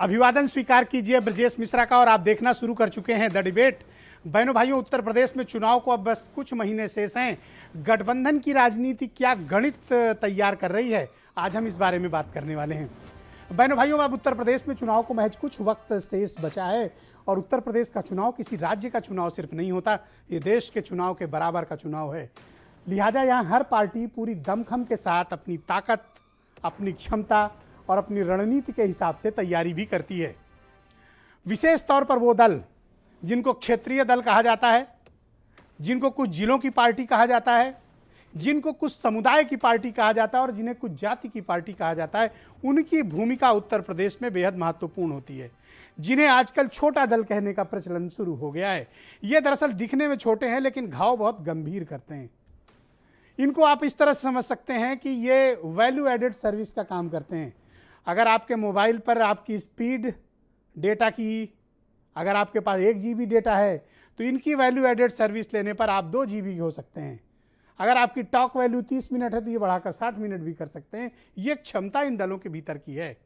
अभिवादन स्वीकार कीजिए ब्रजेश मिश्रा का। और आप देखना शुरू कर चुके हैं द डिबेट। बहनों भाइयों, उत्तर प्रदेश में चुनाव को अब बस कुछ महीने शेष हैं। गठबंधन की राजनीति क्या गणित तैयार कर रही है, आज हम इस बारे में बात करने वाले हैं। बहनों भाइयों, अब उत्तर प्रदेश में चुनाव को महज कुछ वक्त शेष बचा है। और उत्तर प्रदेश का चुनाव किसी राज्य का चुनाव सिर्फ नहीं होता, ये देश के चुनाव के बराबर का चुनाव है। लिहाजा यहाँ हर पार्टी पूरी दमखम के साथ अपनी ताकत, अपनी क्षमता और अपनी रणनीति के हिसाब से तैयारी भी करती है। विशेष तौर पर वो दल जिनको क्षेत्रीय दल कहा जाता है, जिनको कुछ जिलों की पार्टी कहा जाता है, जिनको कुछ समुदाय की पार्टी कहा जाता है और जिन्हें कुछ जाति की पार्टी कहा जाता है, उनकी भूमिका उत्तर प्रदेश में बेहद महत्वपूर्ण होती है। जिन्हें आजकल छोटा दल कहने का प्रचलन शुरू हो गया है। ये दरअसल दिखने में छोटे हैं लेकिन घाव बहुत गंभीर करते हैं। इनको आप इस तरह से समझ सकते हैं कि ये वैल्यू एडेड सर्विस का काम करते हैं। अगर आपके मोबाइल पर आपकी स्पीड डेटा की, अगर आपके पास 1 GB डेटा है तो इनकी वैल्यू एडेड सर्विस लेने पर आप 2 GB हो सकते हैं। अगर आपकी टॉक वैल्यू 30 मिनट है तो ये बढ़ाकर 60 मिनट भी कर सकते हैं। ये क्षमता इन दलों के भीतर की है।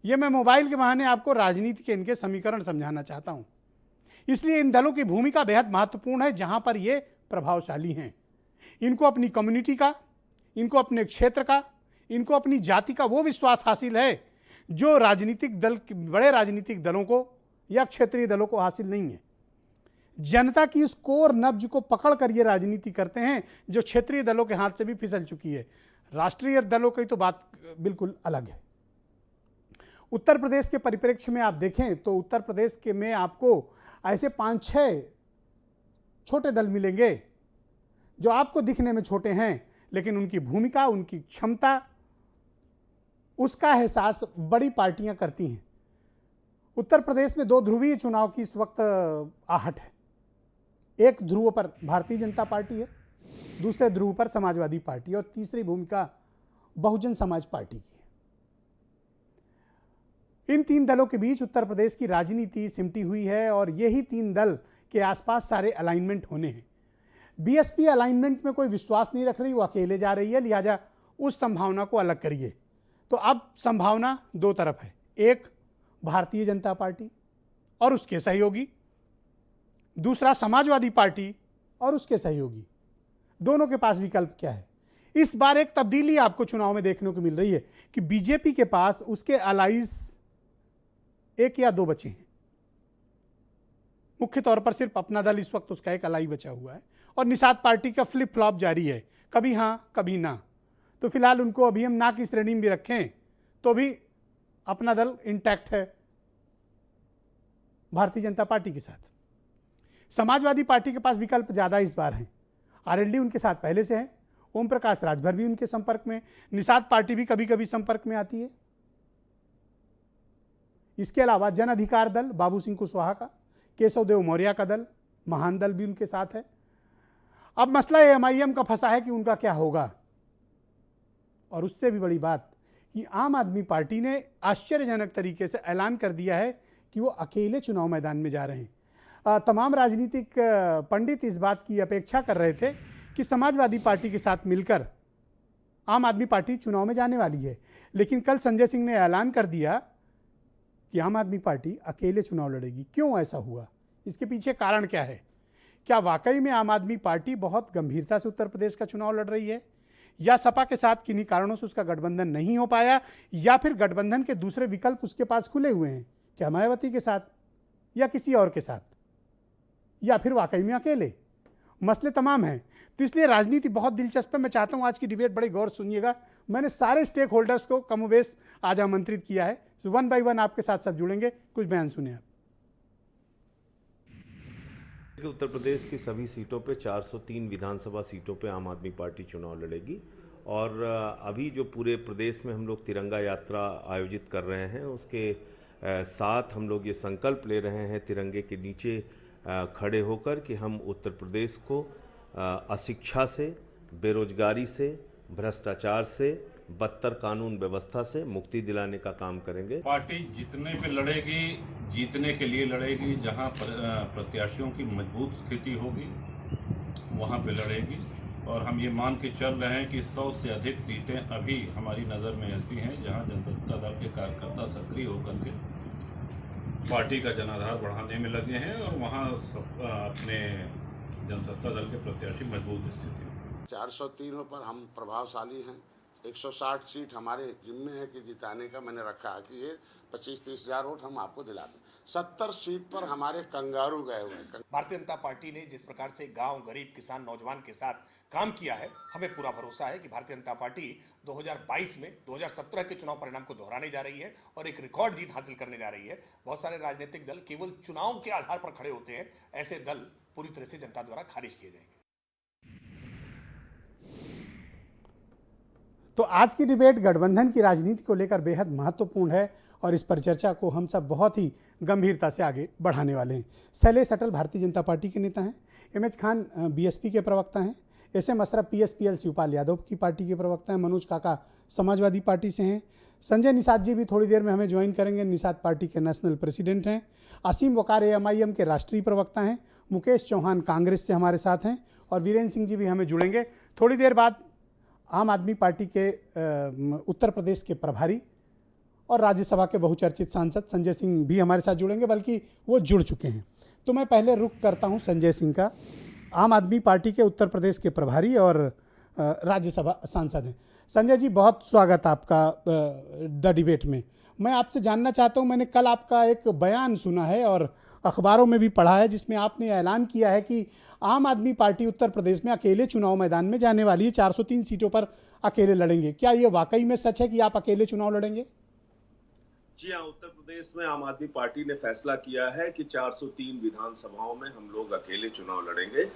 ये मैं मोबाइल के बहाने आपको राजनीति के इनके समीकरण समझाना चाहता हूँ। इसलिए इन दलों की भूमिका बेहद महत्वपूर्ण है जहाँ पर ये प्रभावशाली हैं। इनको अपनी कम्युनिटी का, इनको अपने क्षेत्र का, इनको अपनी जाति का वो विश्वास हासिल है जो राजनीतिक दल, बड़े राजनीतिक दलों को या क्षेत्रीय दलों को हासिल नहीं है। जनता की इस कोर नब्ज को पकड़ कर ये राजनीति करते हैं जो क्षेत्रीय दलों के हाथ से भी फिसल चुकी है। राष्ट्रीय दलों की तो बात बिल्कुल अलग है। उत्तर प्रदेश के परिप्रेक्ष्य में आप देखें तो उत्तर प्रदेश के में आपको ऐसे 5-6 छोटे दल मिलेंगे जो आपको दिखने में छोटे हैं लेकिन उनकी भूमिका, उनकी क्षमता, उसका एहसास बड़ी पार्टियां करती हैं। उत्तर प्रदेश में 2 ध्रुवीय चुनाव की इस वक्त आहट है। एक ध्रुव पर भारतीय जनता पार्टी है, दूसरे ध्रुव पर समाजवादी पार्टी और तीसरी भूमिका बहुजन समाज पार्टी की है। इन 3 दलों के बीच उत्तर प्रदेश की राजनीति सिमटी हुई है और यही 3 दल के आसपास सारे अलाइनमेंट होने हैं। बीएसपी अलाइनमेंट में कोई विश्वास नहीं रख रही, वो अकेले जा रही है। लिहाजा उस संभावना को अलग करिए। तो अब संभावना 2 तरफ है, एक भारतीय जनता पार्टी और उसके सहयोगी, दूसरा समाजवादी पार्टी और उसके सहयोगी। दोनों के पास विकल्प क्या है? इस बार एक तब्दीली आपको चुनाव में देखने को मिल रही है कि बीजेपी के पास उसके अलाइज 1 या 2 बचे हैं। मुख्य तौर पर सिर्फ अपना दल इस वक्त उसका एक अलाई बचा हुआ है और निषाद पार्टी का फ्लिप फ्लॉप जारी है, कभी हाँ कभी ना। तो फिलहाल उनको अभी हम ना की श्रेणी में भी रखें तो भी अपना दल इंटैक्ट है भारतीय जनता पार्टी के साथ। समाजवादी पार्टी के पास विकल्प ज़्यादा इस बार हैं। आरएलडी उनके साथ पहले से है, ओम प्रकाश राजभर भी उनके संपर्क में, निषाद पार्टी भी कभी कभी संपर्क में आती है। इसके अलावा जन अधिकार दल बाबू सिंह कुशवाहा का, केशव देव मौर्य का दल, महान दल भी उनके साथ है। अब मसला एमआईएम का फंसा है कि उनका क्या होगा। और उससे भी बड़ी बात कि आम आदमी पार्टी ने आश्चर्यजनक तरीके से ऐलान कर दिया है कि वो अकेले चुनाव मैदान में जा रहे हैं। तमाम राजनीतिक पंडित इस बात की अपेक्षा कर रहे थे कि समाजवादी पार्टी के साथ मिलकर आम आदमी पार्टी चुनाव में जाने वाली है, लेकिन कल संजय सिंह ने ऐलान कर दिया कि आम आदमी पार्टी अकेले चुनाव लड़ेगी। क्यों ऐसा हुआ? इसके पीछे कारण क्या है? क्या वाकई में आम आदमी पार्टी बहुत गंभीरता से उत्तर प्रदेश का चुनाव लड़ रही है, या सपा के साथ किन्हीं कारणों से उसका गठबंधन नहीं हो पाया, या फिर गठबंधन के दूसरे विकल्प उसके पास खुले हुए हैं? क्या मायावती के साथ या किसी और के साथ, या फिर वाकई में अकेले? मसले तमाम हैं। तो इसलिए राजनीति बहुत दिलचस्प है। मैं चाहता हूं आज की डिबेट बड़े गौर सुनिएगा। मैंने सारे स्टेक होल्डर्स को कमोबेश आज आमंत्रित किया है। तो 1 by 1 आपके साथ सब जुड़ेंगे। कुछ बयान सुने आप। उत्तर प्रदेश की सभी सीटों पे 403 विधानसभा सीटों पे आम आदमी पार्टी चुनाव लड़ेगी। और अभी जो पूरे प्रदेश में हम लोग तिरंगा यात्रा आयोजित कर रहे हैं, उसके साथ हम लोग ये संकल्प ले रहे हैं तिरंगे के नीचे खड़े होकर कि हम उत्तर प्रदेश को अशिक्षा से, बेरोजगारी से, भ्रष्टाचार से, बदतर कानून व्यवस्था से मुक्ति दिलाने का काम करेंगे। पार्टी जीतने पे लड़ेगी, जीतने के लिए लड़ेगी। जहां प्रत्याशियों की मजबूत स्थिति होगी वहां पे लड़ेगी। और हम ये मान के चल रहे हैं कि 100 से अधिक सीटें अभी हमारी नज़र में ऐसी हैं जहां जनता दल के कार्यकर्ता सक्रिय होकर के पार्टी का जनाधार बढ़ाने में लगे हैं और वहाँ अपने जनसत्ता दल के प्रत्याशी मजबूत स्थिति में। 403 पर हम प्रभावशाली हैं। 160 सीट हमारे जिम्मे है कि जिताने का मैंने रखा है कि ये 25-30 हज़ार वोट हम आपको दिला दें। 70 सीट पर हमारे कंगारू गए हुए हैं। भारतीय जनता पार्टी ने जिस प्रकार से गांव, गरीब, किसान, नौजवान के साथ काम किया है, हमें पूरा भरोसा है कि भारतीय जनता पार्टी 2022 में 2017 के चुनाव परिणाम को दोहराने जा रही है और एक रिकॉर्ड जीत हासिल करने जा रही है। बहुत सारे राजनीतिक दल केवल चुनाव के आधार पर खड़े होते हैं, ऐसे दल पूरी तरह से जनता द्वारा खारिज किए जाएंगे। तो आज की डिबेट गठबंधन की राजनीति को लेकर बेहद महत्वपूर्ण है और इस पर चर्चा को हम सब बहुत ही गंभीरता से आगे बढ़ाने वाले हैं। शैलेश अटल भारतीय जनता पार्टी के नेता हैं, एमएच खान बीएसपी के प्रवक्ता हैं, एसएम अशरफ पीएसपीएल शिवपाल यादव की पार्टी के प्रवक्ता हैं, मनोज काका समाजवादी पार्टी से हैं, संजय निषाद जी भी थोड़ी देर में हमें ज्वाइन करेंगे, निषाद पार्टी के नेशनल प्रेसिडेंट हैं, असीम वकार एएमआईएम के राष्ट्रीय प्रवक्ता हैं, मुकेश चौहान कांग्रेस से हमारे साथ हैं और वीरेंद्र सिंह जी भी हमें जुड़ेंगे। थोड़ी देर बाद आम आदमी पार्टी के उत्तर प्रदेश के प्रभारी और राज्यसभा के बहुचर्चित सांसद संजय सिंह भी हमारे साथ जुड़ेंगे, बल्कि वो जुड़ चुके हैं। तो मैं पहले रुख करता हूं संजय सिंह का, आम आदमी पार्टी के उत्तर प्रदेश के प्रभारी और राज्यसभा सांसद हैं। संजय जी, बहुत स्वागत आपका द डिबेट में। मैं आपसे जानना चाहता हूं, मैंने कल आपका एक बयान सुना है और अखबारों में भी पढ़ा है जिसमें आपने ऐलान किया है कि आम आदमी पार्टी उत्तर प्रदेश में अकेले चुनाव मैदान में जाने वाली है, 403 सीटों पर अकेले लड़ेंगे। क्या ये वाकई में सच है कि आप अकेले चुनाव लड़ेंगे? जी हाँ, उत्तर प्रदेश में आम आदमी पार्टी ने फैसला किया है कि 403 विधानसभाओं में हम लोग अकेले चुनाव लड़ेंगे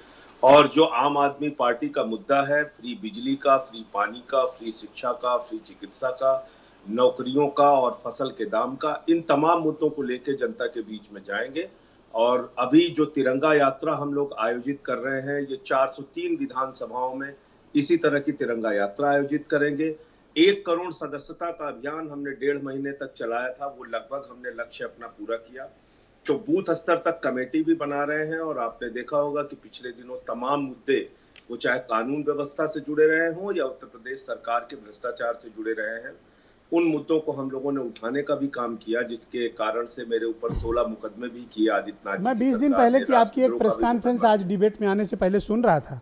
और जो आम आदमी पार्टी का मुद्दा है, फ्री बिजली का, फ्री पानी का, फ्री शिक्षा का, फ्री चिकित्सा का, नौकरियों का और फसल के दाम का, इन तमाम मुद्दों को लेकर जनता के बीच में जाएंगे। और अभी जो तिरंगा यात्रा हम लोग आयोजित कर रहे हैं, ये 403 विधानसभाओं में इसी तरह की तिरंगा यात्रा आयोजित करेंगे। 1 करोड़ सदस्यता का अभियान हमने 1.5 महीने तक चलाया था, वो लगभग हमने लक्ष्य अपना पूरा किया। तो बूथ स्तर तक कमेटी भी बना रहे हैं और आपने देखा होगा कि पिछले दिनों तमाम मुद्दे, वो चाहे कानून व्यवस्था से जुड़े रहे हों या उत्तर प्रदेश सरकार के भ्रष्टाचार से जुड़े रहे हैं, उन मुद्दों को हम लोगों ने उठाने का भी काम किया, जिसके कारण से मेरे ऊपर 16 मुकदमे भी किए आदित्यनाथ। मैं 20 दिन पहले की आपकी एक प्रेस कॉन्फ्रेंस आज डिबेट में आने से पहले सुन रहा था,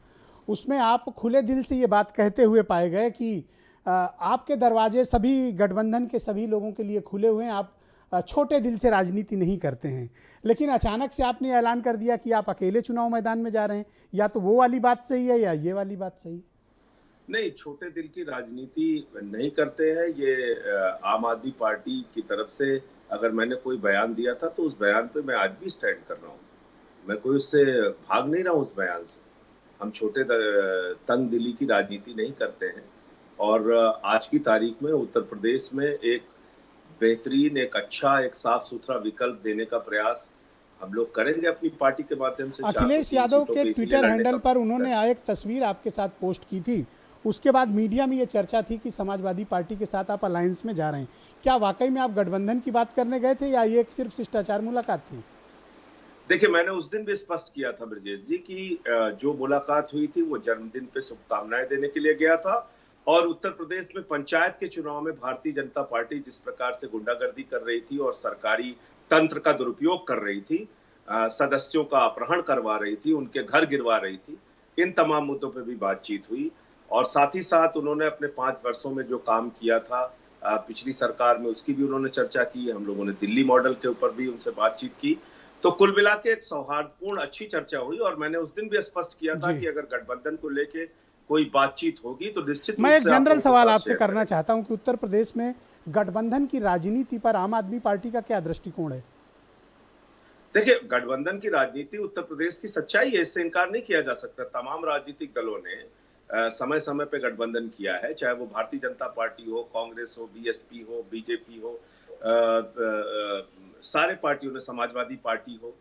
उसमें आप खुले दिल से ये बात कहते हुए पाए गए कि आपके दरवाजे सभी गठबंधन के सभी लोगों के लिए खुले हुए हैं, आप छोटे दिल से राजनीति नहीं करते हैं। लेकिन अचानक से आपने ऐलान कर दिया कि आप अकेले चुनाव मैदान में जा रहे हैं। या तो वो वाली बात सही है या ये वाली बात सही है? नहीं, छोटे दिल की राजनीति नहीं करते हैं। ये आम आदमी पार्टी की तरफ से अगर मैंने कोई बयान दिया था तो उस बयान पे मैं आज भी स्टैंड कर रहा हूँ। मैं कोई उससे भाग नहीं रहा हूँ उस बयान से। हम छोटे तंग दिली की राजनीति नहीं करते हैं और आज की तारीख में उत्तर प्रदेश में एक बेहतरीन, एक अच्छा, एक साफ सुथरा विकल्प देने का प्रयास हम लोग करेंगे अपनी पार्टी के माध्यम से। अखिलेश यादव के ट्विटर हैंडल पर उन्होंने एक तस्वीर आपके साथ पोस्ट की थी, उसके बाद मीडिया में ये चर्चा थी कि समाजवादी पार्टी के साथ आप अलायंस में जा रहे हैं। क्या वाकई में आप गठबंधन की बात करने गए थे या ये एक सिर्फ शिष्टाचार मुलाकात थी? देखिए, मैंने उस दिन भी स्पष्ट किया था ब्रजेश जी कि जो मुलाकात हुई थी वो जन्मदिन पे शुभकामनाएं देने के लिए गया था और उत्तर प्रदेश में पंचायत के चुनाव में भारतीय जनता पार्टी जिस प्रकार से गुंडागर्दी कर रही थी और सरकारी तंत्र का दुरुपयोग कर रही थी, सदस्यों का अपहरण करवा रही थी, उनके घर गिरवा रही थी, इन तमाम मुद्दों पर भी बातचीत हुई। और साथ ही साथ उन्होंने अपने 5 वर्षों में जो काम किया था पिछली सरकार में, उसकी भी उन्होंने चर्चा की। हम लोगों ने दिल्ली मॉडल के ऊपर भी उनसे बातचीत की। तो कुल मिला के एक सौहार्दपूर्ण अच्छी चर्चा हुई और मैंने उस दिन भी स्पष्ट किया था कि अगर गठबंधन को लेके कोई बातचीत होगी तो निश्चित। मैं एक जनरल सवाल आपसे करना चाहता हूं कि उत्तर प्रदेश में गठबंधन की राजनीति पर आम आदमी पार्टी का क्या दृष्टिकोण है? देखिए, गठबंधन की राजनीति उत्तर प्रदेश की सच्चाई है, इससे इनकार नहीं किया जा सकता। तमाम राजनीतिक दलों ने समय समय पे गठबंधन किया है, चाहे वो भारतीय जनता पार्टी हो, कांग्रेस हो, बीएसपी हो, बीजेपी हो, सारे पार्टियों ने, समाजवादी पार्टी हो,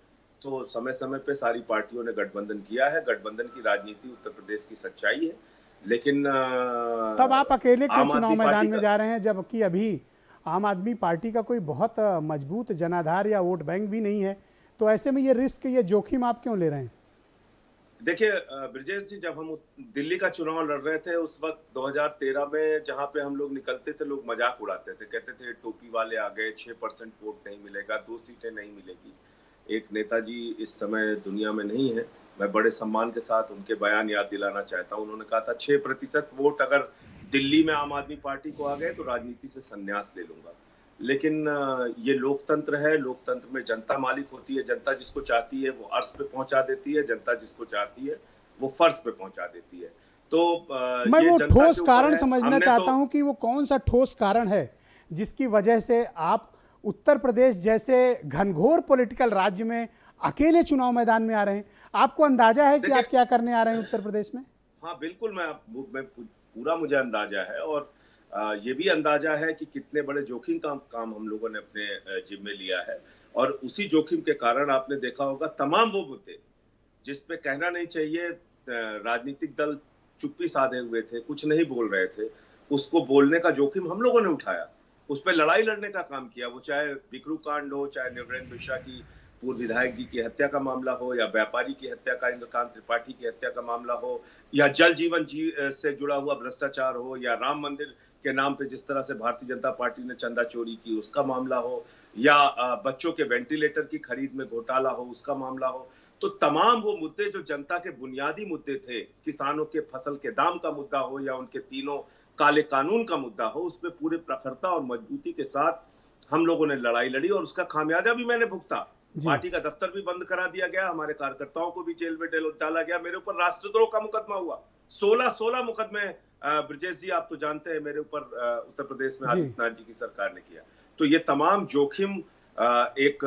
तो समय समय पे सारी पार्टियों ने गठबंधन किया है। गठबंधन की राजनीति उत्तर प्रदेश की सच्चाई है। लेकिन तब आप अकेले क्यों चुनाव मैदान में जा रहे हैं, जबकि अभी आम आदमी पार्टी का कोई बहुत मजबूत जनाधार या वोट बैंक भी नहीं है? तो ऐसे में ये रिस्क, ये जोखिम आप क्यों ले रहे हैं? देखिए ब्रजेश जी, जब हम दिल्ली का चुनाव लड़ रहे थे उस वक्त 2013 में जहां पे हम लोग निकलते थे, लोग मजाक उड़ाते थे, कहते थे टोपी वाले आ गए, 6% वोट नहीं मिलेगा, 2 सीटें नहीं मिलेगी। एक नेताजी इस समय दुनिया में नहीं है, मैं बड़े सम्मान के साथ उनके बयान याद दिलाना चाहता हूँ। उन्होंने कहा था 6% वोट अगर दिल्ली में आम आदमी पार्टी को आ गए तो राजनीति से संन्यास ले लूंगा। लेकिन ये लोकतंत्र है, लोकतंत्र में जनता मालिक होती है, जनता जिसको चाहती है वो अर्श पे पहुंचा देती है, जनता जिसको चाहती है वो फर्श पे पहुंचा देती है। तो मैं ये वो जनता ठोस के ऊपर कारण है। समझना हमने चाहता तो हूं कि वो कौन सा ठोस कारण है जिसकी वजह से आप उत्तर प्रदेश जैसे घनघोर पॉलिटिकल राज्य में अकेले चुनाव मैदान में आ रहे हैं। आपको अंदाजा है कि देखिए, आप क्या करने आ रहे हैं उत्तर प्रदेश में? हाँ बिल्कुल, मैं पूरा मुझे अंदाजा है, और ये भी अंदाजा है कि कितने बड़े जोखिम का काम हम लोगों ने अपने जिम्मे लिया है। और उसी जोखिम के कारण आपने देखा होगा तमाम वो मुद्दे जिस पे कहना नहीं चाहिए, राजनीतिक दल चुप्पी साधे हुए थे, कुछ नहीं बोल रहे थे, उसको बोलने का जोखिम हम लोगों ने उठाया, उस पर लड़ाई लड़ने का काम किया। वो चाहे बिकरू कांड हो, चाहे नवरेंद्र मिश्रा की पूर्व विधायक जी की हत्या का मामला हो, या व्यापारी की हत्या का, इंद्रकांत त्रिपाठी की हत्या का मामला हो, या जल जीवन जी से जुड़ा हुआ भ्रष्टाचार हो, या राम मंदिर के नाम पे जिस तरह से भारतीय जनता पार्टी ने चंदा चोरी की उसका मामला हो, या बच्चों के वेंटिलेटर की खरीद में घोटाला हो उसका मामला हो। तो तमाम वो मुद्दे जो जनता के बुनियादी मुद्दे थे, किसानों के फसल के दाम का मुद्दा हो या उनके तीनों काले कानून का मुद्दा हो, उस पर पूरे प्रखरता और मजबूती के साथ हम लोगों ने लड़ाई लड़ी, और उसका खामियाजा भी मैंने भुगता। पार्टी का दफ्तर भी बंद करा दिया गया, हमारे कार्यकर्ताओं को भी जेल में डाला गया, मेरे ऊपर राष्ट्रद्रोह का मुकदमा हुआ, 16 मुकदमे ब्रजेश जी आप तो जानते हैं मेरे ऊपर उत्तर प्रदेश में आदित्यनाथ जी की सरकार ने किया। तो ये तमाम जोखिम एक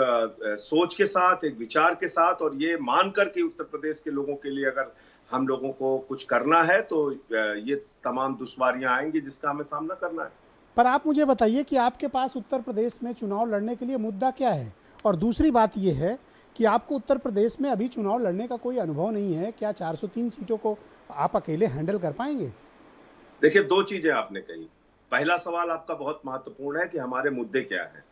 सोच के साथ, एक विचार के साथ, और ये मानकर कि उत्तर प्रदेश के लोगों के लिए अगर हम लोगों को कुछ करना है तो ये तमाम दुश्वारियां आएंगी जिसका हमें सामना करना है। पर आप मुझे बताइए कि आपके पास उत्तर प्रदेश में चुनाव लड़ने के लिए मुद्दा क्या है? और दूसरी बात यह है कि आपको उत्तर प्रदेश में अभी चुनाव लड़ने का कोई अनुभव नहीं है, क्या 403 सीटों को आप अकेले हैंडल कर पाएंगे? देखिए, 2 चीजें आपने कही। पहला सवाल आपका बहुत महत्वपूर्ण है कि हमारे मुद्दे क्या हैं।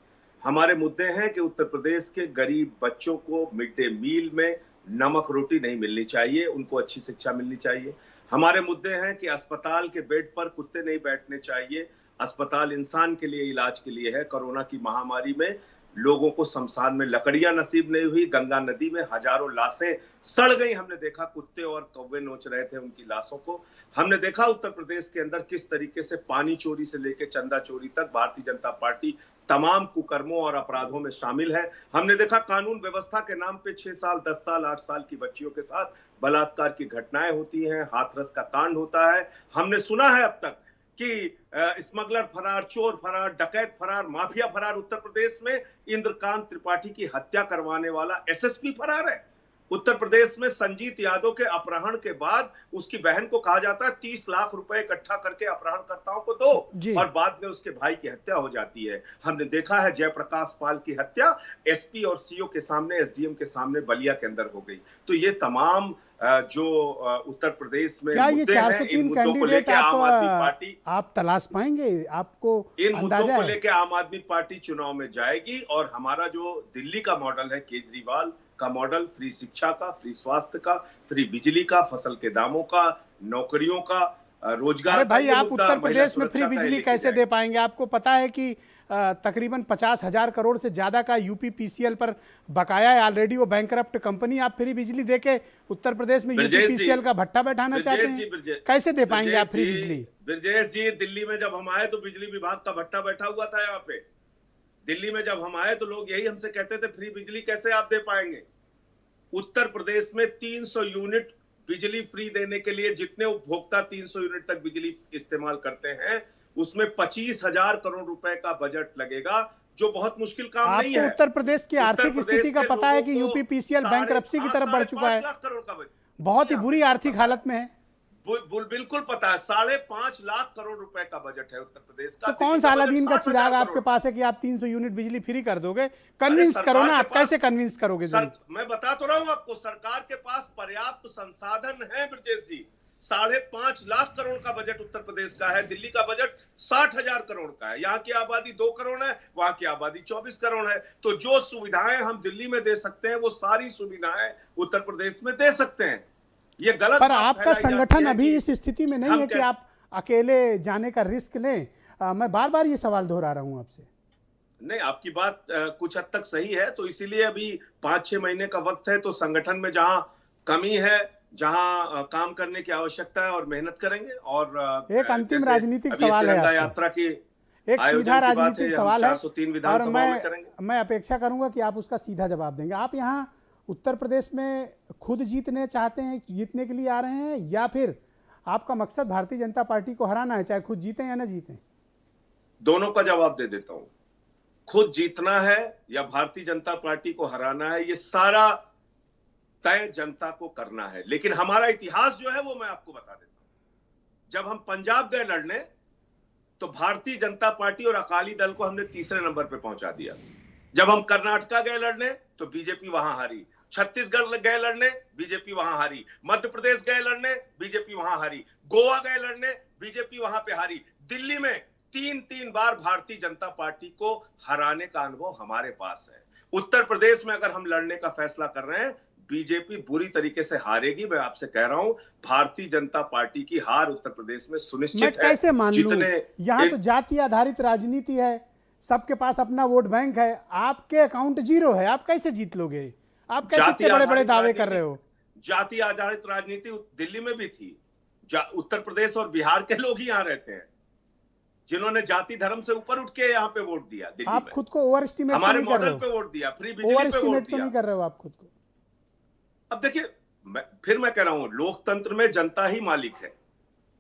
हमारे मुद्दे हैं कि उत्तर प्रदेश के गरीब बच्चों को मिड डे मील में नमक रोटी नहीं मिलनी चाहिए, उनको अच्छी शिक्षा मिलनी चाहिए। हमारे मुद्दे हैं कि अस्पताल के बेड पर कुत्ते नहीं बैठने चाहिए, अस्पताल इंसान के लिए, इलाज के लिए है। कोरोना की महामारी में लोगों को शमशान में लकड़ियां नसीब नहीं हुई, गंगा नदी में हजारों लाशें सड़ गई, हमने देखा, कुत्ते और कौवे नोच रहे थे उनकी लाशों को। हमने देखा उत्तर प्रदेश के अंदर किस तरीके से पानी चोरी से लेकर चंदा चोरी तक भारतीय जनता पार्टी तमाम कुकर्मों और अपराधों में शामिल है। हमने देखा कानून व्यवस्था के नाम पे 6 साल, 10 साल, 8 साल की बच्चियों के साथ बलात्कार की घटनाएं होती हैं, हाथरस का कांड होता है। हमने सुना है अब तक कि स्मगलर फरार, चोर फरार, डकैत फरार, माफिया फरार, उत्तर प्रदेश में इंद्रकांत त्रिपाठी की हत्या करवाने वाला एसएसपी फरार है। उत्तर प्रदेश में संजीत यादव के अपहरण के बाद उसकी बहन को कहा जाता है 30 लाख रुपए इकट्ठा करके अपहरणकर्ताओं को दो, और बाद में उसके भाई की हत्या हो जाती है। हमने देखा है जयप्रकाश पाल की हत्या एसपी और सीओ के सामने, एसडीएम के सामने बलिया के अंदर हो गई। तो ये तमाम जो उत्तर प्रदेश में क्या ये मुद्दे हैं, इन 403 मुद्दों को कैंडिडेट लेकर आम आदमी पार्टी आप तलाश पाएंगे? आपको इन मुद्दों अंदाजा को है? लेकर आम आदमी पार्टी चुनाव में जाएगी। और हमारा जो दिल्ली का मॉडल है, केजरीवाल का मॉडल, फ्री शिक्षा का, फ्री स्वास्थ्य का, फ्री बिजली का, फसल के दामों का, नौकरियों का, रोजगार। अरे भाई, आप उत्तर प्रदेश में फ्री बिजली कैसे दे पाएंगे? आपको पता है कि तकरीबन 50,000 करोड़ से ज्यादा का यूपी पीसीएल पर बकाया है ऑलरेडी, वो बैंकरप्ट कंपनी। आप फ्री बिजली देके उत्तर प्रदेश में यूपी पीसीएल का भट्टा बैठाना चाहते हैं? कैसे दे पाएंगे आप फ्री बिजली? ब्रजेश जी, दिल्ली में जब हम आए तो बिजली विभाग का भट्टा बैठा हुआ था यहाँ पे। दिल्ली में जब हम आए तो लोग यही हमसे कहते थे, फ्री बिजली कैसे आप दे पाएंगे? उत्तर प्रदेश में 300 यूनिट बिजली फ्री देने के लिए जितने उपभोक्ता 300 यूनिट तक बिजली इस्तेमाल करते हैं, उसमें 25,000 करोड़ रुपए का बजट लगेगा, जो बहुत मुश्किल काम नहीं है। आपको उत्तर प्रदेश की आर्थिक स्थिति का पता है कि यूपी पीसीएल बैंकरप्सी की तरफ बढ़ चुका है, बहुत ही बुरी आर्थिक हालत में है। बिल्कुल पता है, 5.5 लाख करोड़ रुपए का बजट है उत्तर प्रदेश का। तो कौन सा अलादीन का चिराग आपके पास है कि आप 300 यूनिट बिजली फ्री कर दोगे? कन्विंस करो ना, आप कैसे कन्विंस करोगे? मैं बता तो रहा हूं आपको, सरकार के पास पर्याप्त संसाधन है ब्रजेश जी। 5.5 लाख करोड़ का बजट उत्तर प्रदेश का है, दिल्ली का बजट 60,000 करोड़ का है। यहाँ की आबादी 2 करोड़ है, वहां की आबादी 24 करोड़ है। तो जो सुविधाएं हम दिल्ली में दे सकते हैं वो सारी सुविधाएं उत्तर प्रदेश में दे सकते हैं। ये गलत पर बात आपका फैलाई जाती संगठन है अभी कि इस स्थिति में नहीं हम है कि कैसे- आप अकेले जाने का रिस्क लें। मैं बार बार ये सवाल दोहरा रहा हूं आपसे। नहीं, आपकी बात कुछ हद तक सही है, तो इसीलिए अभी 5-6 महीने का वक्त है, तो संगठन में जहां कमी है, जहां काम करने की आवश्यकता है और मेहनत करेंगे। और एक अंतिम जैसे राजनीतिक अभी ये सवाल है तिरंगा आपसे। यात्रा की एक आयोजन सीधा की बात राजनीतिक है, हम सवाल है 403 और विधानसभाओं में करेंगे। मैं अपेक्षा करूंगा कि आप उसका सीधा जवाब देंगे। आप यहाँ उत्तर प्रदेश में खुद जीतने चाहते हैं, जीतने के लिए आ रहे हैं, या फिर आपका मकसद भारतीय जनता पार्टी को हराना है, चाहे खुद जीतें या ना जीतें? दोनों का जवाब दे देता हूं। खुद जीतना है या भारतीय जनता पार्टी को हराना है, ये सारा तय जनता को करना है। लेकिन हमारा इतिहास जो है वो मैं आपको बता देता हूं। जब हम पंजाब गए लड़ने, तो भारतीय जनता पार्टी और अकाली दल को हमने तीसरे नंबर पे पहुंचा दिया। जब हम कर्नाटका गए लड़ने, तो बीजेपी वहां हारी। छत्तीसगढ़ गए लड़ने, बीजेपी वहां हारी। मध्य प्रदेश गए लड़ने, बीजेपी वहां हारी। गोवा गए लड़ने, बीजेपी वहां पे हारी। दिल्ली में 3-3 बार भारतीय जनता पार्टी को हराने का अनुभव हमारे पास है। उत्तर प्रदेश में अगर हम लड़ने का फैसला कर रहे हैं, बीजेपी बुरी तरीके से हारेगी। मैं आपसे कह रहा हूं, भारतीय जनता पार्टी की हार उत्तर प्रदेश में सुनिश्चित मैं है। कैसे मान लूं? जितने यहाँ एक- तो जाति आधारित राजनीति है, सबके पास अपना वोट बैंक है, आपके अकाउंट जीरो है, आप कैसे जीत लोगे? आप कैसे जाति इतने बड़े बड़े आधारित दावे कर राजनीति- रहे हो? जाति आधारित राजनीति दिल्ली में भी थी। उत्तर प्रदेश और बिहार के लोग ही यहाँ रहते हैं, जिन्होंने जाति धर्म से ऊपर उठ के यहाँ पे वोट दिया। दिल्ली आप में खुद को ओवर एस्टिमेट तो हमारे नहीं कर रहे मॉडल पे हो? वोट दिया, फ्री बिजली ओवर पे वोट एस्टिमेट तो दिया। नहीं कर रहे हो आप खुद को? अब देखिए, फिर मैं कह रहा हूं, लोकतंत्र में जनता ही मालिक है।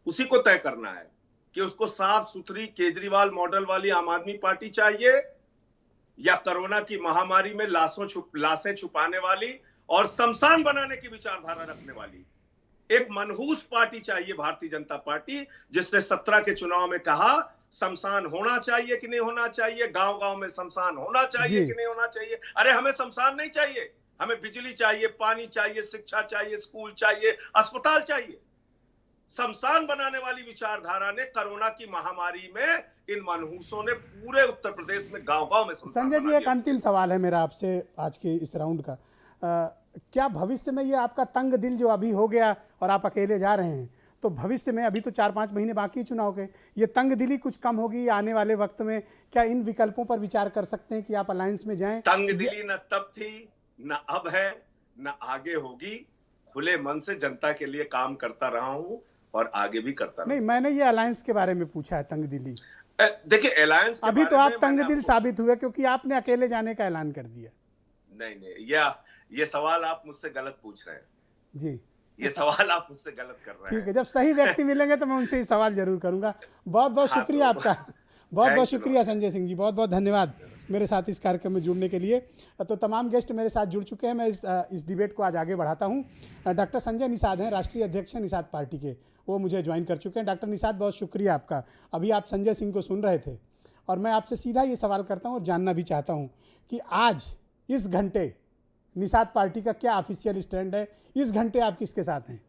उसी को तय करना है कि उसको साफ सुथरी केजरीवाल मॉडल वाली आम आदमी पार्टी चाहिए, या कोरोना की महामारी में लाशें छुपाने वाली और शमशान बनाने की विचारधारा रखने वाली एक मनहूस पार्टी चाहिए। भारतीय जनता पार्टी, जिसने 17 के चुनाव में कहा शमशान होना चाहिए कि नहीं होना चाहिए, गांव गांव में शमशान होना चाहिए कि नहीं होना चाहिए। अरे हमें शमशान नहीं चाहिए, हमें बिजली चाहिए, पानी चाहिए, शिक्षा चाहिए, स्कूल चाहिए, अस्पताल चाहिए। शमशान बनाने वाली विचारधारा ने कोरोना की महामारी में इन मनहूसों ने पूरे उत्तर प्रदेश में गांव-गांव में शमशान संजय जी, बना एक दिया। अंतिम सवाल है मेरा आपसे आज के इस राउंड का। क्या भविष्य में ये आपका तंग दिल जो अभी हो गया और आप अकेले जा रहे हैं, तो भविष्य में, अभी तो 4-5 महीने बाकी चुनाव के, ये तंग दिली कुछ कम होगी आने वाले वक्त में? क्या इन विकल्पों पर विचार कर सकते हैं कि आप अलायंस में जाएं? तंग दिली न तब थी, न अब है, न आगे होगी। खुले मन से जनता के लिए काम करता रहा हूं और आगे भी करता नहीं, मैंने ये अलायंस के बारे में पूछा है, तंग दिली। देखिए, अलायंस अभी तो आप तंग दिल साबित हुए क्योंकि आपने अकेले जाने का ऐलान कर दिया। नहीं, ये सवाल आप मुझसे गलत पूछ रहे हैं जी, ये सवाल आप मुझसे गलत कर रहे हैं। ठीक है, जब सही व्यक्ति मिलेंगे तो मैं उनसे ये सवाल जरूर करूंगा। बहुत बहुत हाँ, शुक्रिया तो- आपका, बहुत Thank बहुत you, शुक्रिया संजय सिंह जी, बहुत बहुत धन्यवाद मेरे साथ इस कार्यक्रम में जुड़ने के लिए। तो तमाम गेस्ट मेरे साथ जुड़ चुके हैं, मैं इस डिबेट को आज आगे बढ़ाता हूँ। डॉक्टर संजय निषाद हैं, राष्ट्रीय अध्यक्ष हैं निषाद पार्टी के, वो मुझे ज्वाइन कर चुके हैं। डॉक्टर निषाद, बहुत शुक्रिया आपका। अभी आप संजय सिंह को सुन रहे थे और मैं आपसे सीधा ये सवाल करता हूँ और जानना भी चाहता हूँ कि आज इस घंटे निषाद पार्टी का क्या ऑफिशियल स्टैंड है? इस घंटे आप किसके साथ हैं?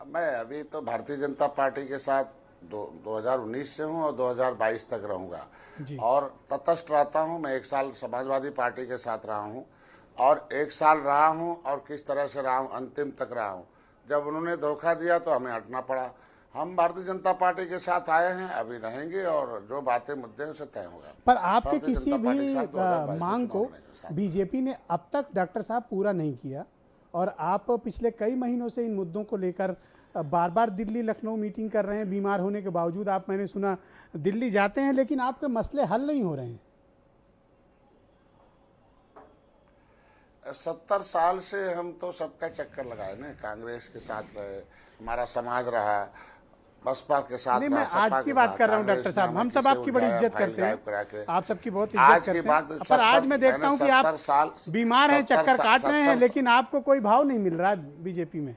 मैं अभी तो भारतीय जनता पार्टी के साथ 2019 से हूं और 2022 तक रहूंगा और तटस्थ रहता हूं। मैं 1 साल समाजवादी पार्टी के साथ रहा हूं और 1 साल रहा हूं और किस तरह से रहा हूं, अंतिम तक रहा हूं। जब उन्होंने धोखा दिया तो हमें हटना पड़ा। हम भारतीय जनता पार्टी के साथ आए हैं, अभी रहेंगे और जो बातें मुद्दे हैं उसे तय होगा। पर आपके भारतीय किसी जनता पार्टी के भी साथ 2022 मांग को चुनाव लड़ने के साथ। बीजेपी ने अब तक डॉक्टर साहब पूरा नहीं किया और आप पिछले कई महीनों से इन मुद्दों को लेकर बार बार दिल्ली लखनऊ मीटिंग कर रहे हैं। बीमार होने के बावजूद आप, मैंने सुना, दिल्ली जाते हैं, लेकिन आपके मसले हल नहीं हो रहे हैं। 70 साल से हम तो सबका चक्कर लगाए ना, कांग्रेस के साथ रहे, हमारा समाज रहा, बसपा के साथ नहीं, रहा, मैं सपा आज के की बात साथ, कर रहा हूँ कांग्रेस डॉक्टर साहब, ने हम सब किसे आपकी बड़ी उलझाया, इज्जत फाइल करते गायब करा हैं, के। आप सबकी बहुत आज इज्जत की करते बात हैं, पर आज मैं देखता हूँ कि आप 70 साल बीमार हैं, चक्कर काट रहे हैं, 70 लेकिन आपको कोई भाव नहीं मिल रहा है बीजेपी में।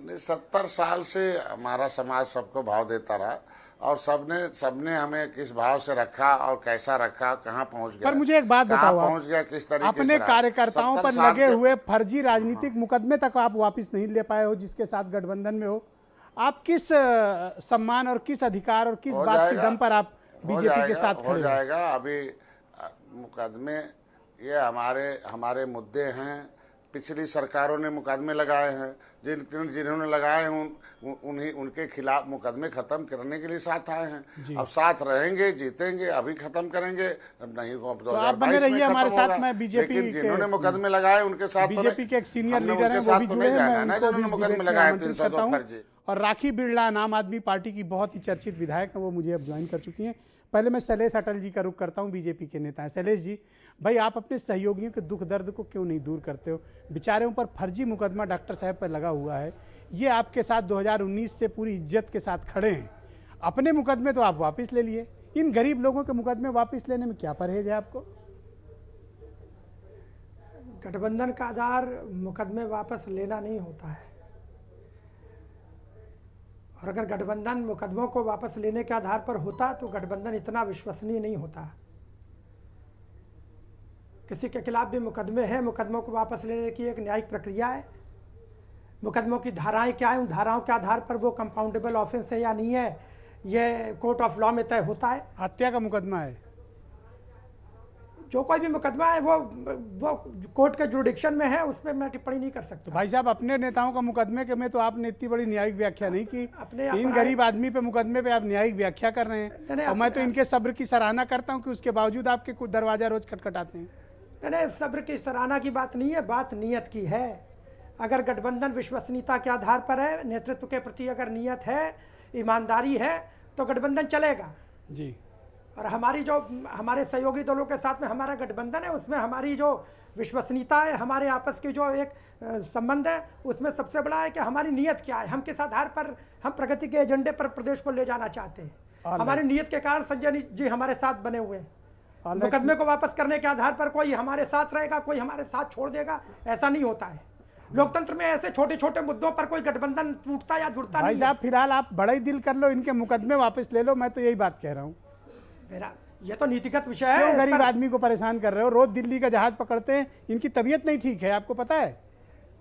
70 साल से हमारा समाज सबको भाव देता रहा और सबने हमें किस भाव से रखा और कैसा रखा, कहाँ पहुंच गया। पर मुझे एक बात कहाँ बताओ, पहुंच गया, किस तरीके अपने से रहा। कार्यकर्ताओं 70 पर साल लगे के- हुए फर्जी राजनीतिक मुकदमे तक आप वापस नहीं ले पाए हो, जिसके साथ गठबंधन में हो। आप किस सम्मान और किस अधिकार और किस हो बात के जाएगा, दम पर आप हो बीजेपी के जाएगा, साथ हो खड़े हो? जाएगा। अभी मुकदमे ये हमारे मुद्दे हैं। पिछली सरकारों ने मुकदमे लगाए हैं, जिन्होंने लगाए हैं उनके खिलाफ मुकदमे खत्म करने के लिए साथ आए हैं। अब साथ रहेंगे, जीतेंगे, अभी खत्म करेंगे, नहीं तो 2022 में हमारे खत्म होगा। साथ में बीजेपी लेकिन जिन्होंने मुकदमे लगाए उनके साथ बीजेपी के एक सीनियर लीडर हैं, वो भी जुड़े हैं, मैं उनको भी मुकदमे डिबेट में लगाए आमंत्रित करता 302 हूं। फर्जी। और राखी बिरला आम आदमी पार्टी की बहुत ही चर्चित विधायक हैं, वो मुझे अब ज्वाइन कर चुकी हैं। पहले मैं शैलेश अटल जी का रुख करता हूं, बीजेपी के नेता हैं। शैलेश जी, भाई आप अपने सहयोगियों के दुख दर्द को क्यों नहीं दूर करते हो? बेचारों पर फर्जी मुकदमा डॉक्टर साहब पर लगा हुआ है, ये आपके साथ 2019 से पूरी इज्जत के साथ खड़े हैं। अपने मुकदमे तो आप वापस ले लिए, इन गरीब लोगों के मुकदमे वापस लेने में क्या परहेज है आपको? गठबंधन का आधार मुकदमे वापस लेना नहीं होता है, और अगर गठबंधन मुकदमों को वापस लेने के आधार पर होता तो गठबंधन इतना विश्वसनीय नहीं होता। किसी के खिलाफ भी मुकदमे हैं, मुकदमों को वापस लेने की एक न्यायिक प्रक्रिया है। मुकदमों की धाराएं क्या है, उन धाराओं के आधार पर वो कंपाउंडेबल ऑफेंस है या नहीं है, ये कोर्ट ऑफ लॉ में तय होता है। हत्या का मुकदमा है, जो कोई भी मुकदमा है वो कोर्ट के जुरिडिक्शन में है, उसमें मैं टिप्पणी नहीं कर सकता। भाई साहब अपने नेताओं का मुकदमे के में तो आपने इतनी बड़ी न्यायिक व्याख्या नहीं की। अपने इन गरीब आदमी पे मुकदमे पे आप न्यायिक व्याख्या कर रहे हैं, और मैं तो इनके सब्र की सराहना करता हूं कि उसके बावजूद आपके कुछ दरवाजा रोज खटखटाते हैं। नहीं, सब्र की सराहना की बात नहीं है, बात नीयत की है। अगर गठबंधन विश्वसनीयता के आधार पर है, नेतृत्व के प्रति अगर नीयत है, ईमानदारी है, तो गठबंधन चलेगा जी। और हमारे सहयोगी दलों के साथ में हमारा गठबंधन है, उसमें हमारी जो विश्वसनीयता है, हमारे आपस की जो एक संबंध है, उसमें सबसे बड़ा है कि हमारी नीयत क्या है, हम किस आधार पर हम प्रगति के एजेंडे पर प्रदेश को ले जाना चाहते हैं। हमारी नीयत के कारण संजय जी हमारे साथ बने हुए हैं। मुकदमे को वापस करने के आधार पर कोई हमारे साथ रहेगा, कोई हमारे साथ छोड़ देगा, ऐसा नहीं होता है। लोकतंत्र में ऐसे छोटे छोटे मुद्दों पर कोई गठबंधन टूटता या जुड़ता नहीं। भाई साहब फिलहाल आप बड़ा ही दिल कर लो, इनके मुकदमे वापस ले लो, मैं तो यही बात कह रहा हूँ। मेरा ये तो नीतिगत विषय है। क्यों गरीब आदमी को परेशान कर रहे हो? रोज दिल्ली का जहाज पकड़ते हैं, इनकी तबीयत नहीं ठीक है, आपको पता है?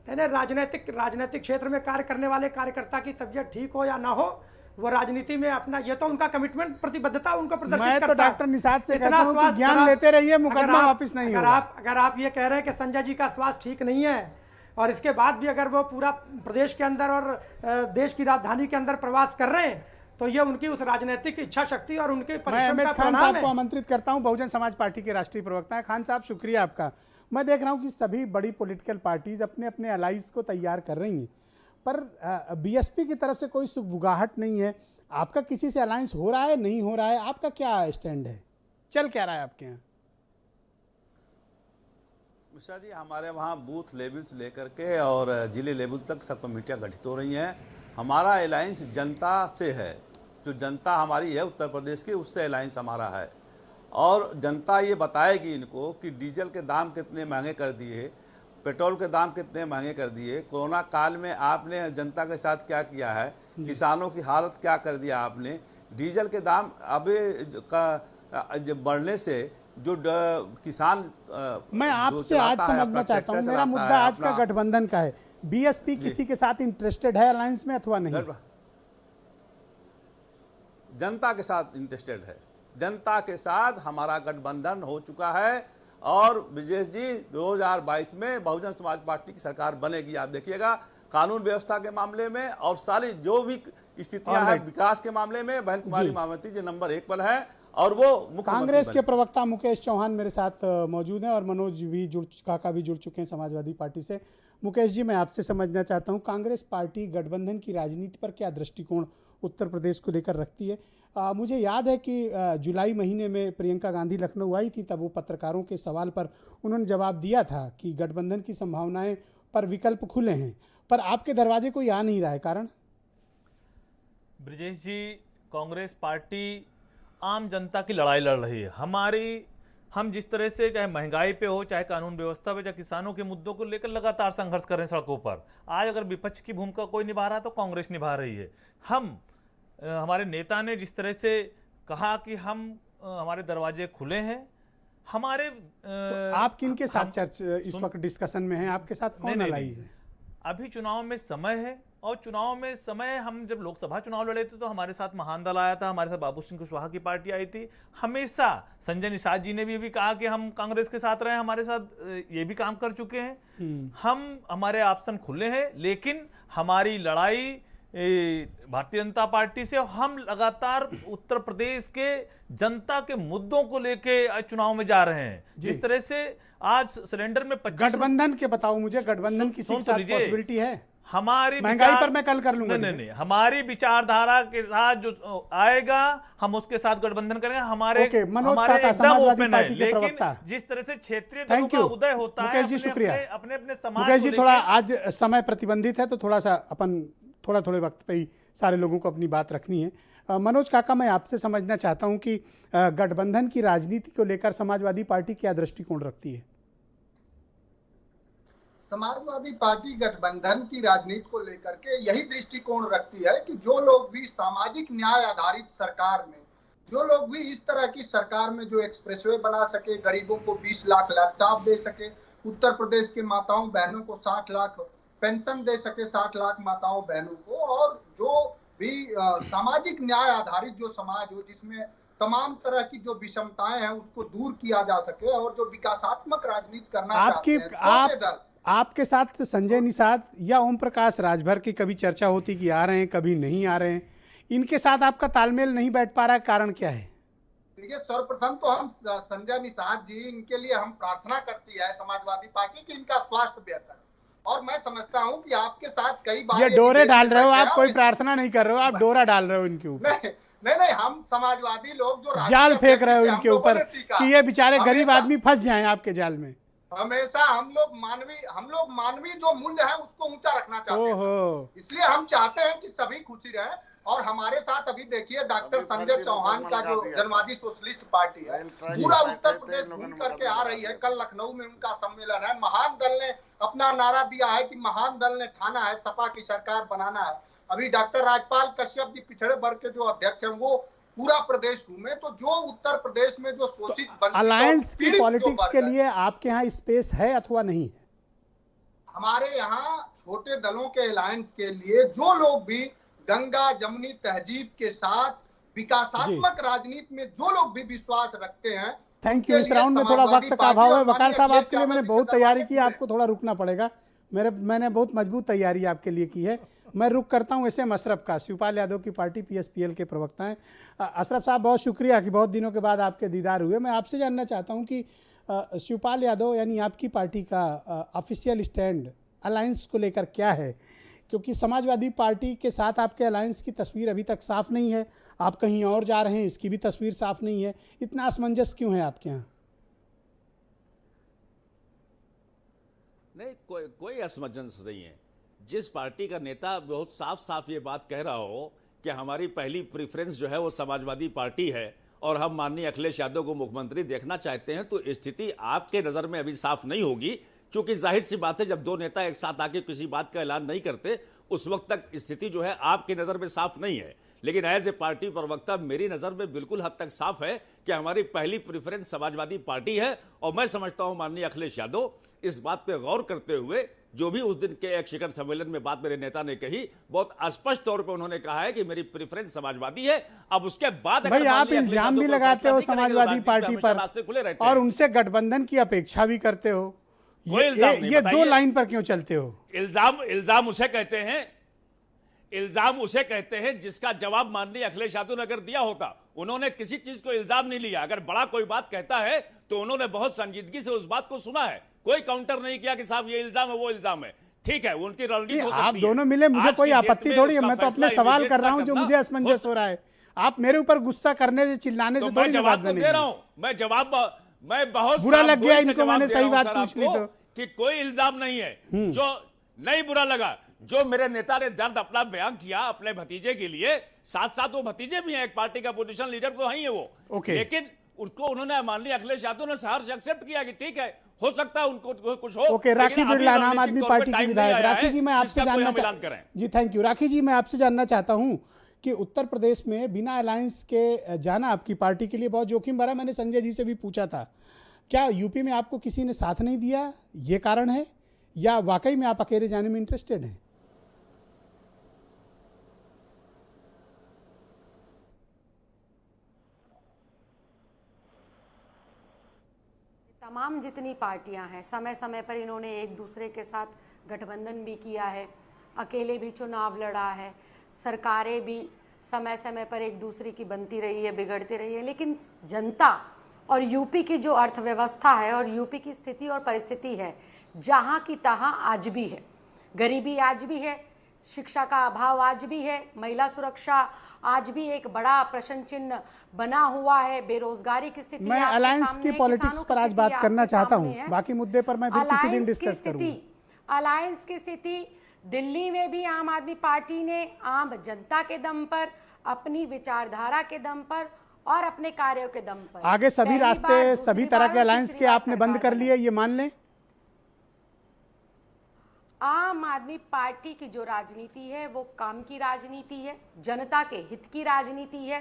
नहीं, राजनीतिक क्षेत्र में कार्य करने वाले कार्यकर्ता की तबीयत ठीक हो या ना हो, वो राजनीति में अपना ये तो उनका कमिटमेंट, प्रतिबद्धता उनको प्रदर्शित करता है। मैं तो डॉक्टर निषाद से कहता हूं कि ज्ञान लेते रहिए, मुकदमा वापस नहीं होगा। अगर आप ये कह रहे हैं कि संजय जी का स्वास्थ्य ठीक नहीं है और इसके बाद भी अगर वो पूरा प्रदेश के अंदर और देश की राजधानी के अंदर प्रवास कर रहे हैं, तो ये उनकी उस राजनीतिक इच्छा शक्ति और उनके परिश्रम का खान परिणाम साहब है। को आमंत्रित करता हूं, बहुजन समाज पार्टी के राष्ट्रीय प्रवक्ता है। खान साहब शुक्रिया आपका। मैं देख रहा हूं कि सभी बड़ी पॉलिटिकल पार्टीज अपने अपने अलाइज को तैयार कर रही हैं, पर बीएसपी की तरफ से कोई सुगबुगाहट नहीं है। आपका किसी से अलायंस हो रहा है, नहीं हो रहा है? आपका क्या स्टैंड है, चल क्या रहा है आपके यहाँ? मिश्रा जी, हमारे वहाँ बूथ लेवल से लेकर के और जिले लेवल तक सब कमेटियाँ गठित हो रही हैं। हमारा अलायंस जनता से है, जो जनता हमारी है उत्तर प्रदेश की, उससे अलायंस हमारा है। और जनता ये बताएगी इनको कि डीजल के दाम कितने महंगे कर दिए, पेट्रोल के दाम कितने महंगे कर दिए, कोरोना काल में आपने जनता के साथ क्या किया है, किसानों की हालत क्या कर दिया आपने। डीजल के दाम अभी बढ़ने से जो किसान मैं आपसे आज समझना चाहता हूं, मेरा मुद्दा आज का गठबंधन का है। बीएसपी किसी के साथ इंटरेस्टेड है अलायंस में अथवा नहीं? जनता के साथ इंटरेस्टेड है, जनता के साथ हमारा गठबंधन हो चुका है। और ब्रजेश जी 2022 में बहुजन समाज पार्टी की सरकार बनेगी, आप देखिएगा। कानून व्यवस्था के मामले में और सारी जो भी स्थितियां हैं विकास के मामले में बहन कुमारी मायावती जी नंबर 1 पर है, और वो कांग्रेस के प्रवक्ता मुकेश चौहान मेरे साथ मौजूद हैं, और मनोज भी काका भी जुड़ चुके हैं समाजवादी पार्टी से। मुकेश जी, मैं आपसे समझना चाहता हूं, कांग्रेस पार्टी गठबंधन की राजनीति पर क्या दृष्टिकोण उत्तर प्रदेश को लेकर रखती है? मुझे याद है कि जुलाई महीने में प्रियंका गांधी लखनऊ आई थी, तब वो पत्रकारों के सवाल पर उन्होंने जवाब दिया था कि गठबंधन की संभावनाएं पर विकल्प खुले हैं, पर आपके दरवाजे कोई आ नहीं रहा है, कारण? ब्रजेश जी, कांग्रेस पार्टी आम जनता की लड़ाई लड़ रही है। हम जिस तरह से चाहे महंगाई पे हो, चाहे कानून व्यवस्था पे, चाहे किसानों के मुद्दों को लेकर लगातार संघर्ष कर रहे हैं सड़कों पर। आज अगर विपक्ष की भूमिका कोई निभा रहा है तो कांग्रेस निभा रही है। हमारे नेता ने जिस तरह से कहा कि हमारे दरवाजे खुले हैं, हमारे तो आप किन के साथ चर्चा इस वक्त डिस्कशन में हैं? आपके साथ कौन अलाइज है? अभी चुनाव में समय है और चुनाव में समय हम जब लोकसभा चुनाव लड़े थे तो हमारे साथ महान दल आया था, हमारे साथ बाबू सिंह कुशवाहा की पार्टी आई थी। हमेशा संजय निषाद जी ने भी कहा कि हम कांग्रेस के साथ रहे, हमारे साथ ये भी काम कर चुके हैं। हमारे ऑप्शन खुले हैं, लेकिन हमारी लड़ाई भारतीय जनता पार्टी से, हम लगातार उत्तर प्रदेश के जनता के मुद्दों को लेके चुनाव में जा रहे हैं। जिस तरह से आज सिलेंडर में 25 गठबंधन के बताओ मुझे, गठबंधन की पॉसिबिलिटी है? हमारी महंगाई पर मैं कल कर लूंगा। नहीं, हमारी विचारधारा के साथ जो आएगा हम उसके साथ गठबंधन करेंगे। हमारे एकदम ओपन है, लेकिन जिस तरह से क्षेत्रीय दलों का उदय होता है मुकेश जी, शुक्रिया। अपने समाज मुकेश जी, थोड़ा आज समय प्रतिबंधित है तो थोड़ा सा अपन थोड़े वक्त पे ही सारे लोगों को अपनी बात रखनी है। मनोज काका, मैं आपसे समझना चाहता हूं कि गठबंधन की राजनीति को लेकर समाजवादी पार्टी क्या दृष्टिकोण रखती है? समाजवादी पार्टी गठबंधन की राजनीति को लेकर के यही दृष्टिकोण रखती है कि जो लोग भी सामाजिक न्याय आधारित सरकार में, जो लोग भी इस तरह की सरकार में जो एक्सप्रेसवे बना सके, गरीबों को 20 लाख लैपटॉप दे सके, उत्तर प्रदेश के माताओं बहनों को 60 लाख पेंशन दे सके, 60 लाख माताओं बहनों को, और जो भी सामाजिक न्याय आधारित जो समाज हो जिसमें तमाम तरह की जो विषमताएं हैं उसको दूर किया जा सके, और जो विकासात्मक राजनीति करना चाहते हैं छोटे दल। आपके साथ संजय निषाद या ओम प्रकाश राजभर की कभी चर्चा होती कि आ रहे हैं, कभी नहीं आ रहे हैं, इनके साथ आपका तालमेल नहीं बैठ पा रहा, कारण क्या है? देखिए, सर्वप्रथम तो हम संजय निषाद जी, इनके लिए हम प्रार्थना करती है समाजवादी पार्टी कि इनका स्वास्थ्य बेहतर, और मैं समझता हूं कि आपके साथ कई बार ये डोरे डाल रहे हो आप, कोई प्रार्थना नहीं कर रहे हो आप, डोरा डाल रहे हो इनके ऊपर। नहीं, हम समाजवादी लोग जो जाल फेंक रहे हो इनके ऊपर कि ये बेचारे गरीब आदमी फंस जाएं आपके जाल में। हमेशा हम लोग मानवीय जो मूल्य है उसको ऊंचा रखना चाहते हैं, इसलिए हम चाहते हैं कि सभी खुशी रहें। और हमारे साथ अभी देखिए डॉक्टर संजय चौहान का जो जनवादी सोशलिस्ट पार्टी है पूरा उत्तर प्रदेश घूम करके आ रही है। कल लखनऊ में उनका सम्मेलन है। महान दल ने अपना नारा दिया है कि महान दल ने ठाना है सपा की सरकार बनाना है। अभी डॉक्टर राजपाल कश्यप जी पिछड़े वर्ग के जो अध्यक्ष हैं वो पूरा प्रदेश घूमे, तो जो उत्तर प्रदेश में जो शोषित अलायंस की पॉलिटिक्स के लिए आपके यहाँ स्पेस है अथवा नहीं है? हमारे यहाँ छोटे दलों के अलायंस के लिए जो लोग भी गंगा जमुनी तहजीब के साथ विकासात्मक राजनीति में जो लोग भी विश्वास रखते हैं। Thank you. इस राउंड में थोड़ा वक्त का अभाव है। वकार साहब, आपके लिए मैंने बहुत तैयारी की, आपको थोड़ा रुकना पड़ेगा। मैंने बहुत मजबूत तैयारी आपके लिए की है। मैं रुक करता हूं SM अशरफ का, शिवपाल यादव की पार्टी PSPL के प्रवक्ता हैं। अशरफ साहब, बहुत शुक्रिया कि बहुत दिनों के बाद आपके दीदार हुए। मैं आपसे जानना चाहता हूं कि शिवपाल यादव यानी आपकी पार्टी का ऑफिशियल स्टैंड अलायंस को लेकर क्या है, क्योंकि समाजवादी पार्टी के साथ आपके अलायंस की तस्वीर अभी तक साफ नहीं है, आप कहीं और जा रहे हैं, इसकी भी तस्वीर साफ नहीं है। इतना असमंजस क्यों है आपके यहाँ? नहीं, कोई असमंजस नहीं है। जिस पार्टी का नेता बहुत साफ साफ ये बात कह रहा हो कि हमारी पहली प्रेफरेंस जो है वो समाजवादी पार्टी है और हम माननीय अखिलेश यादव को मुख्यमंत्री देखना चाहते हैं, तो स्थिति आपके नज़र में अभी साफ नहीं होगी, क्योंकि जाहिर सी बात है जब दो नेता एक साथ आके किसी बात का ऐलान नहीं करते उस वक्त तक स्थिति जो है आपकी नज़र में साफ नहीं है। लेकिन एज ए पार्टी प्रवक्ता मेरी नज़र में बिल्कुल हद तक साफ है कि हमारी पहली प्रेफरेंस समाजवादी पार्टी है। और मैं समझता हूं माननीय अखिलेश यादव इस बात पे गौर करते हुए जो भी उस दिन के एक शिखर सम्मेलन में बात मेरे नेता ने कही, बहुत स्पष्ट तौर पे उन्होंने कहा है कि मेरी प्रेफरेंस समाजवादी है। अब उसके बाद भाई आप इल्जाम भी लगाते हो समाजवादी पार्टी पर और उनसे गठबंधन की अपेक्षा भी करते हो, ये दो लाइन पर क्यों चलते हो? इल्जाम उसे कहते हैं जिसका जवाब माननीय अखिलेश यादव ने अगर दिया होता। उन्होंने किसी चीज को इल्जाम नहीं लिया। अगर बड़ा कोई बात कहता है तो उन्होंने बहुत संजीदगी से उस बात को सुना है, कोई काउंटर नहीं किया कि साहब ये इल्जाम है वो इल्जाम है। ठीक है, उनकी रणनीति हो सकती है। आप दोनों मिले, मुझे कोई आपत्ति थोड़ी है, मैं तो अपने सवाल कर रहा हूं जो मुझे असमंजस हो रहा है। आप मेरे ऊपर गुस्सा करने से चिल्लाने से थोड़ी जवाब दे रहा हूं। मैं बहुत बुरा लग गया इनको, मैंने सही बात पूछ ली तो कि कोई इल्जाम नहीं है जो नहीं बुरा लगा। जो मेरे नेता ने दर्द अपना बयान किया अपने भतीजे के लिए, साथ साथ वो भतीजे भी हैं, एक पार्टी का पोजीशन लीडर तो है ही है वो, लेकिन उसको उन्होंने माननीय अखिलेश यादव ने सहर्ष एक्सेप्ट किया कि ठीक है, हो सकता है उनको कुछ हो। राखी बिरला आम आदमी पार्टी की विधायक। राखी जी, मैं आपसे जानना जी थैंक यू। राखी जी, मैं आपसे जानना चाहता हूं कि उत्तर प्रदेश में बिना अलायंस के जाना आपकी पार्टी के लिए बहुत जोखिम भरा। मैंने संजय जी से भी पूछा था, क्या यूपी में आपको किसी ने साथ नहीं दिया, ये कारण है, या वाकई में आप अकेले जाने में इंटरेस्टेड हैं? तमाम जितनी पार्टियां हैं समय समय पर इन्होंने एक दूसरे के साथ गठबंधन भी किया है, अकेले भी चुनाव लड़ा है, सरकारें भी समय समय पर एक दूसरे की बनती रही है, बिगड़ती रही है, लेकिन जनता और यूपी की जो अर्थव्यवस्था है और यूपी की स्थिति और परिस्थिति है, जहाँ की तहाँ आज भी है, गरीबी आज भी है, शिक्षा का अभाव आज भी है, महिला सुरक्षा आज भी एक बड़ा प्रश्न चिन्ह बना हुआ है, बेरोजगारी की स्थिति मैं अलायंस की पॉलिटिक्स पर आज बात करना चाहता हूं, बाकी मुद्दे पर मैं फिर किसी दिन डिस्कस करूंगा। अलायंस की स्थिति दिल्ली में भी आम आदमी पार्टी ने आम जनता के दम पर, अपनी विचारधारा के दम पर और अपने कार्यों के दम पर आगे सभी रास्ते सभी तरह के अलायंस के आपने बंद कर लिए, ये मान लें। आम आदमी पार्टी की जो राजनीति है वो काम की राजनीति है, जनता के हित की राजनीति है,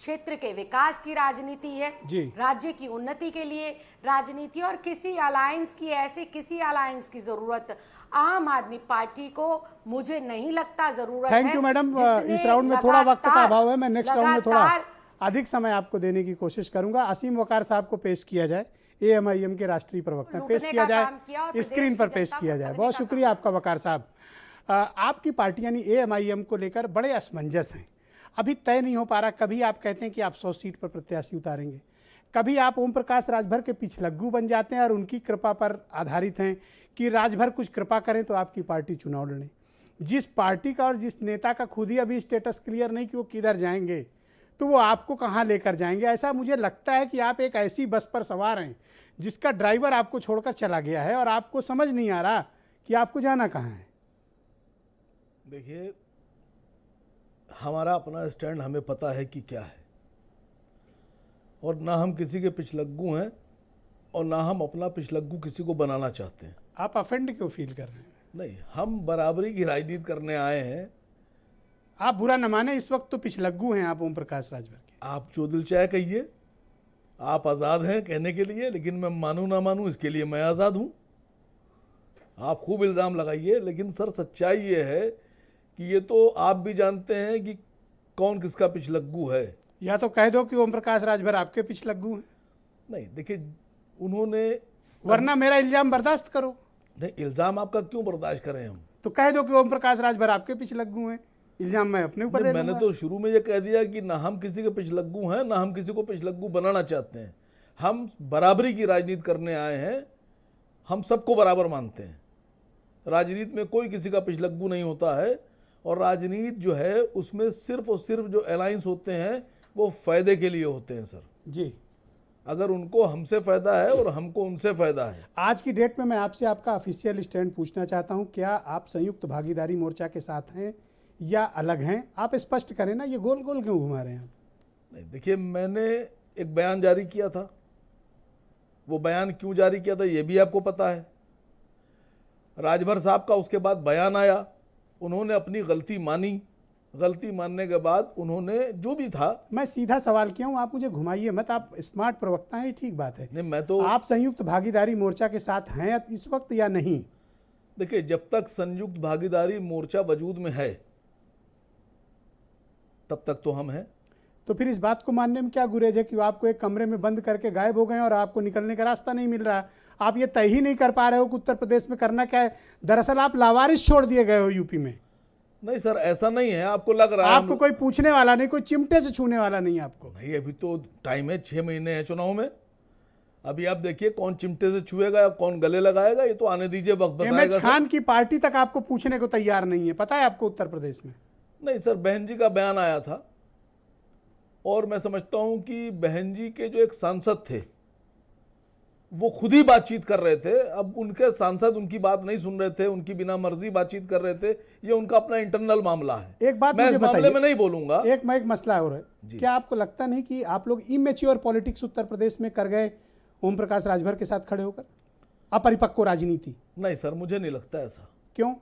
क्षेत्र के विकास की राजनीति है, राज्य की उन्नति के लिए राजनीति, और किसी अलायंस की जरूरत आम आदमी पार्टी को मुझे नहीं लगता जरूरत है। थैंक यू मैडम, इस राउंड में थोड़ा वक्त का अभाव है, मैं नेक्स्ट राउंड में थोड़ा अधिक समय आपको देने की कोशिश करूंगा। असीम वकार साहब को पेश किया जाए, AMIM के राष्ट्रीय प्रवक्ता, पेश किया जाए, स्क्रीन पर पेश किया जाए। बहुत शुक्रिया आपका वकार साहब। आपकी पार्टी यानी AMIM को लेकर बड़े असमंजस हैं, अभी तय नहीं हो पा रहा। कभी आप कहते हैं कि आप 100 सीट पर प्रत्याशी उतारेंगे, कभी आप ओम प्रकाश राजभर के पिछलग्गू बन जाते हैं और उनकी कृपा पर आधारित हैं कि राजभर कुछ कृपा करें तो आपकी पार्टी चुनाव लड़े। जिस पार्टी का और जिस नेता का खुद ही अभी स्टेटस क्लियर नहीं कि वो किधर जाएंगे, तो वो आपको कहाँ लेकर जाएंगे। ऐसा मुझे लगता है कि आप एक ऐसी बस पर सवार हैं जिसका ड्राइवर आपको छोड़कर चला गया है और आपको समझ नहीं आ रहा कि आपको जाना कहाँ है। देखिए, हमारा अपना स्टैंड हमें पता है कि क्या है, और ना हम किसी के पिछलग्गू हैं और ना हम अपना पिछलग्गू किसी को बनाना चाहते हैं। आप अफेंड क्यों फील कर रहे हैं? नहीं, हम बराबरी की राजनीति करने आए हैं। आप बुरा न माने, इस वक्त तो पिछलग्गू हैं आप ओम प्रकाश राजभर के। आप जो दिल चाहे कहिए, आप आज़ाद हैं कहने के लिए, लेकिन मैं मानूं ना मानूं इसके लिए मैं आज़ाद हूं। आप खूब इल्ज़ाम लगाइए, लेकिन सर सच्चाई ये है कि ये तो आप भी जानते हैं कि कौन किसका पिछलग्गू है। या तो कह दो कि ओम प्रकाश राजभर आपके पिछलग्गू हैं। नहीं, देखिए उन्होंने, वरना मेरा इल्ज़ाम बर्दाश्त करो। नहीं, इल्ज़ाम आपका क्यों बर्दाश्त करें हम? तो कह दो कि ओम प्रकाश राजभर आपके पिछलग्गू हैं, इल्ज़ाम मैं अपने ऊपर ले लूंगा। मैंने तो शुरू में ये कह दिया कि ना हम किसी के पिछलग्गू हैं, ना हम किसी को पिछलग्गू बनाना चाहते हैं। हम बराबरी की राजनीति करने आए हैं, हम सबको बराबर मानते हैं। राजनीति में कोई किसी का पिछलग्गू नहीं होता है, और राजनीति जो है उसमें सिर्फ और सिर्फ जो अलायंस होते हैं वो फ़ायदे के लिए होते हैं सर जी। अगर उनको हमसे फ़ायदा है और हमको उनसे फ़ायदा है। आज की डेट में मैं आपसे आपका ऑफिशियल स्टैंड पूछना चाहता हूं, क्या आप संयुक्त भागीदारी मोर्चा के साथ हैं या अलग हैं? आप स्पष्ट करें ना, ये गोल गोल क्यों घुमा रहे हैं आप? नहीं, देखिए, मैंने एक बयान जारी किया था, वो बयान क्यों जारी किया था ये भी आपको पता है। राजभर साहब का उसके बाद बयान आया, उन्होंने अपनी गलती मानी, गलती मानने के बाद उन्होंने जो भी था, मैं सीधा सवाल किया हूँ, आप मुझे घुमाइए मत। आप स्मार्ट प्रवक्ता हैं, ठीक बात है। नहीं, मैं तो, आप संयुक्त भागीदारी मोर्चा के साथ हैं इस वक्त या नहीं? देखिए, जब तक संयुक्त भागीदारी मोर्चा वजूद में है तब तक तो हम हैं। तो फिर इस बात को मानने में क्या गुरेज है कि आपको एक कमरे में बंद करके गायब हो गए और आपको निकलने का रास्ता नहीं मिल रहा? आप ये तय ही नहीं कर पा रहे हो कि उत्तर प्रदेश में करना क्या है। दरअसल आप लावारिस छोड़ दिए गए हो यूपी में। नहीं सर, ऐसा नहीं है, आपको लग रहा है। आपको कोई पूछने वाला नहीं, कोई चिमटे से छूने वाला नहीं आपको। नहीं, अभी तो टाइम है, 6 महीने हैं चुनाव में। अभी आप देखिए कौन चिमटे से छुएगा या कौन गले लगाएगा, ये तो आने दीजिए, वक्त बताएगा। एमएच खान की पार्टी तक आपको पूछने को तैयार नहीं है, पता है आपको उत्तर प्रदेश में? नहीं सर, बहन जी का बयान आया था और मैं समझता हूं कि बहन जी के जो एक सांसद थे वो खुद ही बातचीत कर रहे थे। अब उनके सांसद उनकी बात नहीं सुन रहे थे, उनकी बिना मर्जी बातचीत कर रहे थे। ये उनका अपना इंटरनल मामला है। एक बात मैं इस मामले में नहीं बोलूंगा। एक मसला और है, क्या आपको लगता नहीं कि आप लोग इमेच्योर पॉलिटिक्स उत्तर प्रदेश में कर गए ओम प्रकाश राजभर के साथ खड़े होकर, अपरिपक्व राजनीति? नहीं सर, मुझे नहीं लगता ऐसा। क्यों?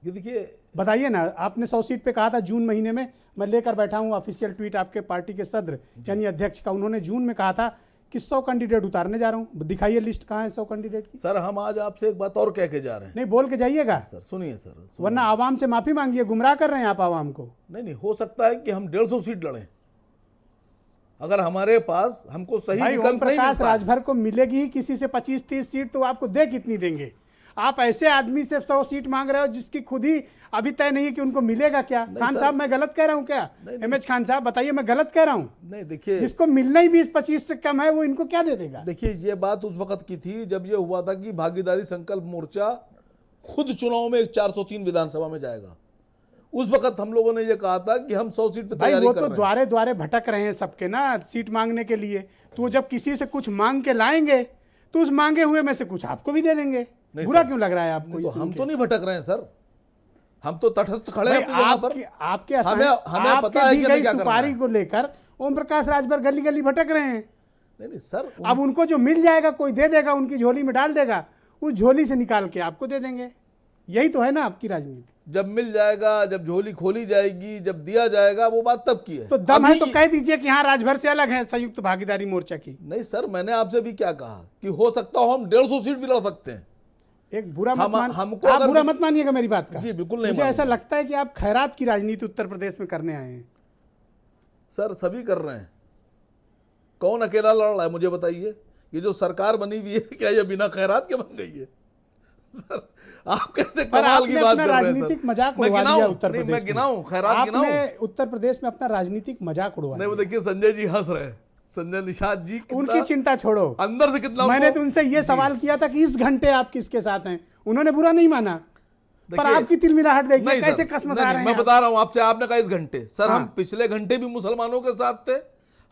ये देखिए, बताइए ना। आपने 100 सीट पे कहा था जून महीने में, मैं लेकर बैठा हूं ऑफिशियल ट्वीट आपके पार्टी के सदर यानी अध्यक्ष का। उन्होंने जून में कहा था कि 100 कैंडिडेट उतारने जा रहा हूं। दिखाइए लिस्ट, कहाँ है 100 कैंडिडेट की? सर, हम आज आपसे एक बात और कह के जा रहे हैं। नहीं, बोल के जाइएगा सर। सुनिए सर, वरना आवाम से माफी मांगिए। गुमराह कर रहे हैं आप आवाम को। नहीं, हो सकता है कि हम 150 सीट लड़ें, अगर हमारे पास हमको सही भाई ओम विकल्प नहीं प्रकाश मिलता, राजभर को मिलेगी ही किसी से 25-30 सीट, तो आपको दे कितनी देंगे? आप ऐसे आदमी से 100 सीट मांग रहे हो जिसकी खुद ही अभी तय नहीं है कि उनको मिलेगा क्या। खान साहब मैं गलत कह रहा हूँ क्या? एमएच खान साहब बताइए मैं गलत कह रहा हूँ? नहीं देखिए, जिसको मिलना ही 20-25 से कम है वो इनको क्या दे देगा? देखिए ये बात उस वक्त की थी जब ये हुआ था कि भागीदारी संकल्प मोर्चा खुद चुनाव में 403 विधानसभा में जाएगा। उस वक्त हम लोगों ने ये कहा था कि हम 100 सीट पे भाई तैयारी वो कर तो रहे हैं। द्वारे द्वारे भटक रहे हैं सबके ना सीट मांगने के लिए, तो वो जब किसी से कुछ मांग के लाएंगे तो उस मांगे हुए में से कुछ आपको भी दे देंगे। बुरा क्यों लग रहा है आपको? तो हम तो नहीं भटक रहे हैं सर, हम तो तटस्थ खड़े हैं भाई अपनी जगह पर। आपके हमें पता है दी कि गई हमें क्या करना सुपारी है। को लेकर ओम प्रकाश राजभर गली गली भटक रहे हैं। नहीं सर, अब उनको जो मिल जाएगा कोई दे देगा, उनकी झोली में डाल देगा, उस झोली से निकाल के आपको दे देंगे। यही तो है ना आपकी राजनीति। जब मिल जाएगा, जब झोली खोली जाएगी, जब दिया जाएगा, वो बात तब की है। तो दम है तो कह दीजिए कि हाँ राजभर से अलग है संयुक्त भागीदारी मोर्चा की। नहीं सर, मैंने आपसे भी क्या कहा कि हो सकता हो हम 150 सीट भी लड़ सकते हैं। एक बुरा मत मान, हमको आप बुरा मत मानिएगा मेरी बात का। जी बिल्कुल नहीं। मुझे ऐसा लगता है कि आप खैरात की राजनीति उत्तर प्रदेश में करने आए हैं। सर सभी कर रहे हैं, कौन अकेला लड़ रहा है मुझे बताइए? ये जो सरकार बनी हुई है क्या ये बिना खैरात के बन गई है? सर आप कैसे कमाल की बात कर रहे हैं? राजनीतिक मजाक उड़वा दिया उत्तर प्रदेश में। मैं गिनाऊं खैरात गिनाऊं? आपने उत्तर प्रदेश में अपना राजनीतिक मजाक उड़वा नहीं, वो देखिए संजय जी हंस रहे हैं, संजय निषाद जी उनकी चिंता छोड़ो, अंदर से कितना मैंने तो उनसे ये सवाल किया था कि इस घंटे आप किसके साथ हैं, उन्होंने बुरा नहीं माना, पर आपकी तिलमिलाहट देखिए कैसे कसमसा रहे हैं। मैं बता रहा हूं आपसे, आपने कहा इस घंटे, सर हम पिछले घंटे भी मुसलमानों के साथ थे,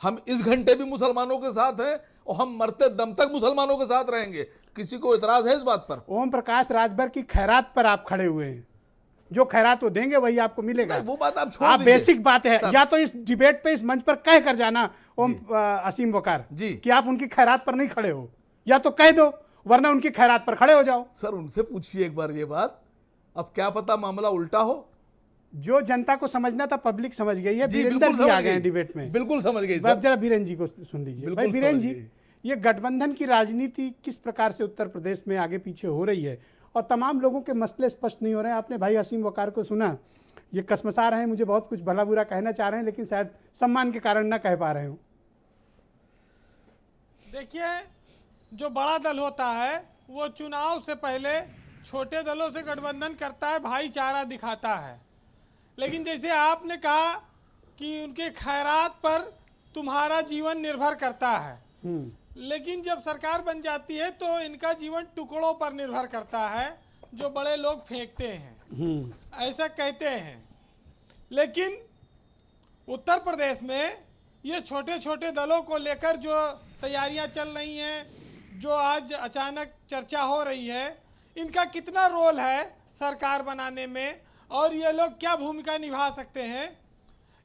हम इस घंटे भी मुसलमानों के साथ हैं और हम मरते दम तक मुसलमानों के साथ रहेंगे। किसी को इतराज है इस बात पर? ओम प्रकाश राजभर की खैरात पर आप खड़े हुए हैं, जो खैरात वो देंगे वही आपको मिलेगा। वो बात आप छोड़ आप दीजिए। बेसिक बात है, या तो इस डिबेट पे इस मंच पर कह कर जाना ओम असीम वकार जी कि आप उनकी खैरात पर नहीं खड़े हो, या तो कह दो वरना उनकी खैरात पर खड़े हो जाओ। सर उनसे पूछिए एक बार ये बात, अब क्या पता मामला उल्टा हो। जो जनता को समझना था पब्लिक समझ गई है। वीरेंद्र जी आ गए हैं डिबेट में, बिल्कुल समझ गई। अब जरा वीरेंद्र जी को सुन लीजिए। भाई वीरेंद्र जी, ये गठबंधन की राजनीति किस प्रकार से उत्तर प्रदेश में आगे पीछे हो रही है और तमाम लोगों के मसले स्पष्ट नहीं हो रहे हैं। आपने भाई असीम वकार को सुना, ये कसमसा रहे हैं, मुझे बहुत कुछ भला बुरा कहना चाह रहे हैं लेकिन शायद सम्मान के कारण ना कह पा रहे हो। देखिए, जो बड़ा दल होता है वो चुनाव से पहले छोटे दलों से गठबंधन करता है, भाईचारा दिखाता है। लेकिन जैसे आपने कहा कि उनके खैरात पर तुम्हारा जीवन निर्भर करता है, लेकिन जब सरकार बन जाती है तो इनका जीवन टुकड़ों पर निर्भर करता है जो बड़े लोग फेंकते हैं, ऐसा कहते हैं। लेकिन उत्तर प्रदेश में ये छोटे छोटे दलों को लेकर जो तैयारियां चल रही हैं, जो आज अचानक चर्चा हो रही है, इनका कितना रोल है सरकार बनाने में और ये लोग क्या भूमिका निभा सकते हैं?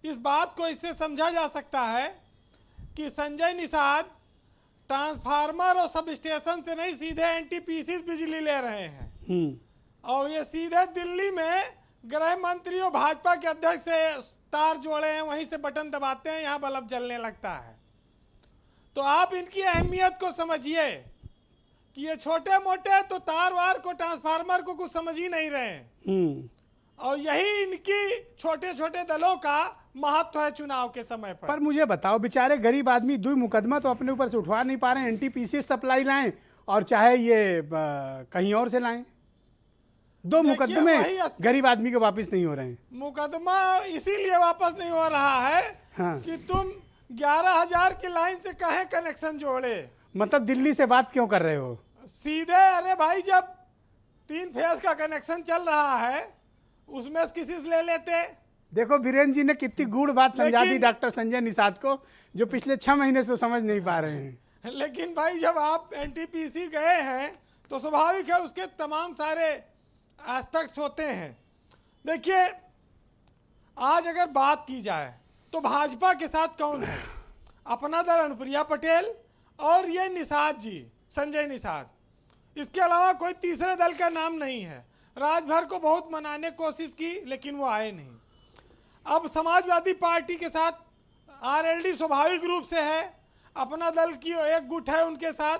इस बात को इससे समझा जा सकता है कि संजय निषाद ट्रांसफार्मर और सब स्टेशन से नहीं, सीधे एनटीपीसी बिजली ले रहे हैं और ये सीधे दिल्ली में गृह मंत्री और भाजपा के अध्यक्ष से तार जोड़े हैं, वहीं से बटन दबाते हैं, यहाँ बल्ब जलने लगता है। तो आप इनकी अहमियत को समझिए कि ये छोटे मोटे तो तार वार को, ट्रांसफार्मर को कुछ समझ ही नहीं रहे हैं और यही इनकी छोटे छोटे दलों का महत्व है चुनाव के समय पर। मुझे बताओ, बेचारे गरीब आदमी 2 मुकदमा तो अपने ऊपर से उठवा नहीं पा रहे हैं, एनटीपीसी सप्लाई लाएं और चाहे ये कहीं और से लाएं, 2 मुकदमे गरीब आदमी के वापस नहीं हो रहे हैं। मुकदमा इसीलिए वापस नहीं हो रहा है कि तुम 11,000 की लाइन से कहे कनेक्शन जोड़े। मतलब दिल्ली से बात क्यों कर रहे हो? सीधे, अरे भाई जब 3 फेज का कनेक्शन चल रहा है उसमें किसी से ले लेते। देखो वीरेंद्र जी ने कितनी गूढ़ बात समझा दी डॉक्टर संजय निषाद को, जो पिछले 6 महीने से समझ नहीं पा रहे हैं। लेकिन भाई जब आप एनटीपीसी गए हैं तो स्वाभाविक है उसके तमाम सारे एस्पेक्ट्स होते हैं। देखिए, आज अगर बात की जाए तो भाजपा के साथ कौन है? अपना दल अनुप्रिया पटेल और ये निषाद जी, संजय निषाद, इसके अलावा कोई तीसरे दल का नाम नहीं है। राजभर को बहुत मनाने की कोशिश की लेकिन वो आए नहीं। अब समाजवादी पार्टी के साथ आरएलडी स्वाभाविक रूप से है, अपना दल की एक गुट है उनके साथ,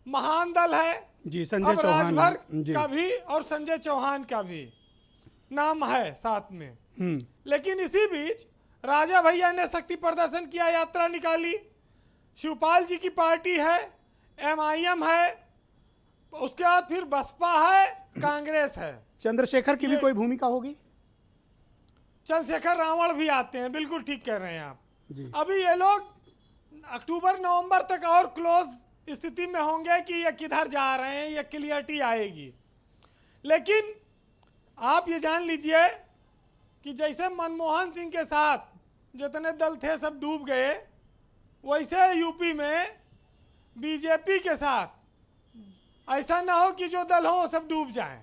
महान दल है जी, संजय अब चौहान राजभर का भी और संजय चौहान का भी नाम है साथ में। लेकिन इसी बीच राजा भैया ने शक्ति प्रदर्शन किया, यात्रा निकाली। शिवपाल जी की पार्टी है, MIM है, उसके बाद फिर बसपा है, कांग्रेस है। चंद्रशेखर की भी कोई भूमिका होगी? चंद्रशेखर रावण भी आते हैं, बिल्कुल ठीक कह रहे हैं आप जी। अभी ये लोग अक्टूबर नवंबर तक और क्लोज स्थिति में होंगे कि ये किधर जा रहे हैं, ये क्लियरिटी आएगी। लेकिन आप ये जान लीजिए कि जैसे मनमोहन सिंह के साथ जितने दल थे सब डूब गए, वैसे यूपी में बीजेपी के साथ ऐसा ना हो कि जो दल हो वो सब डूब जाएं,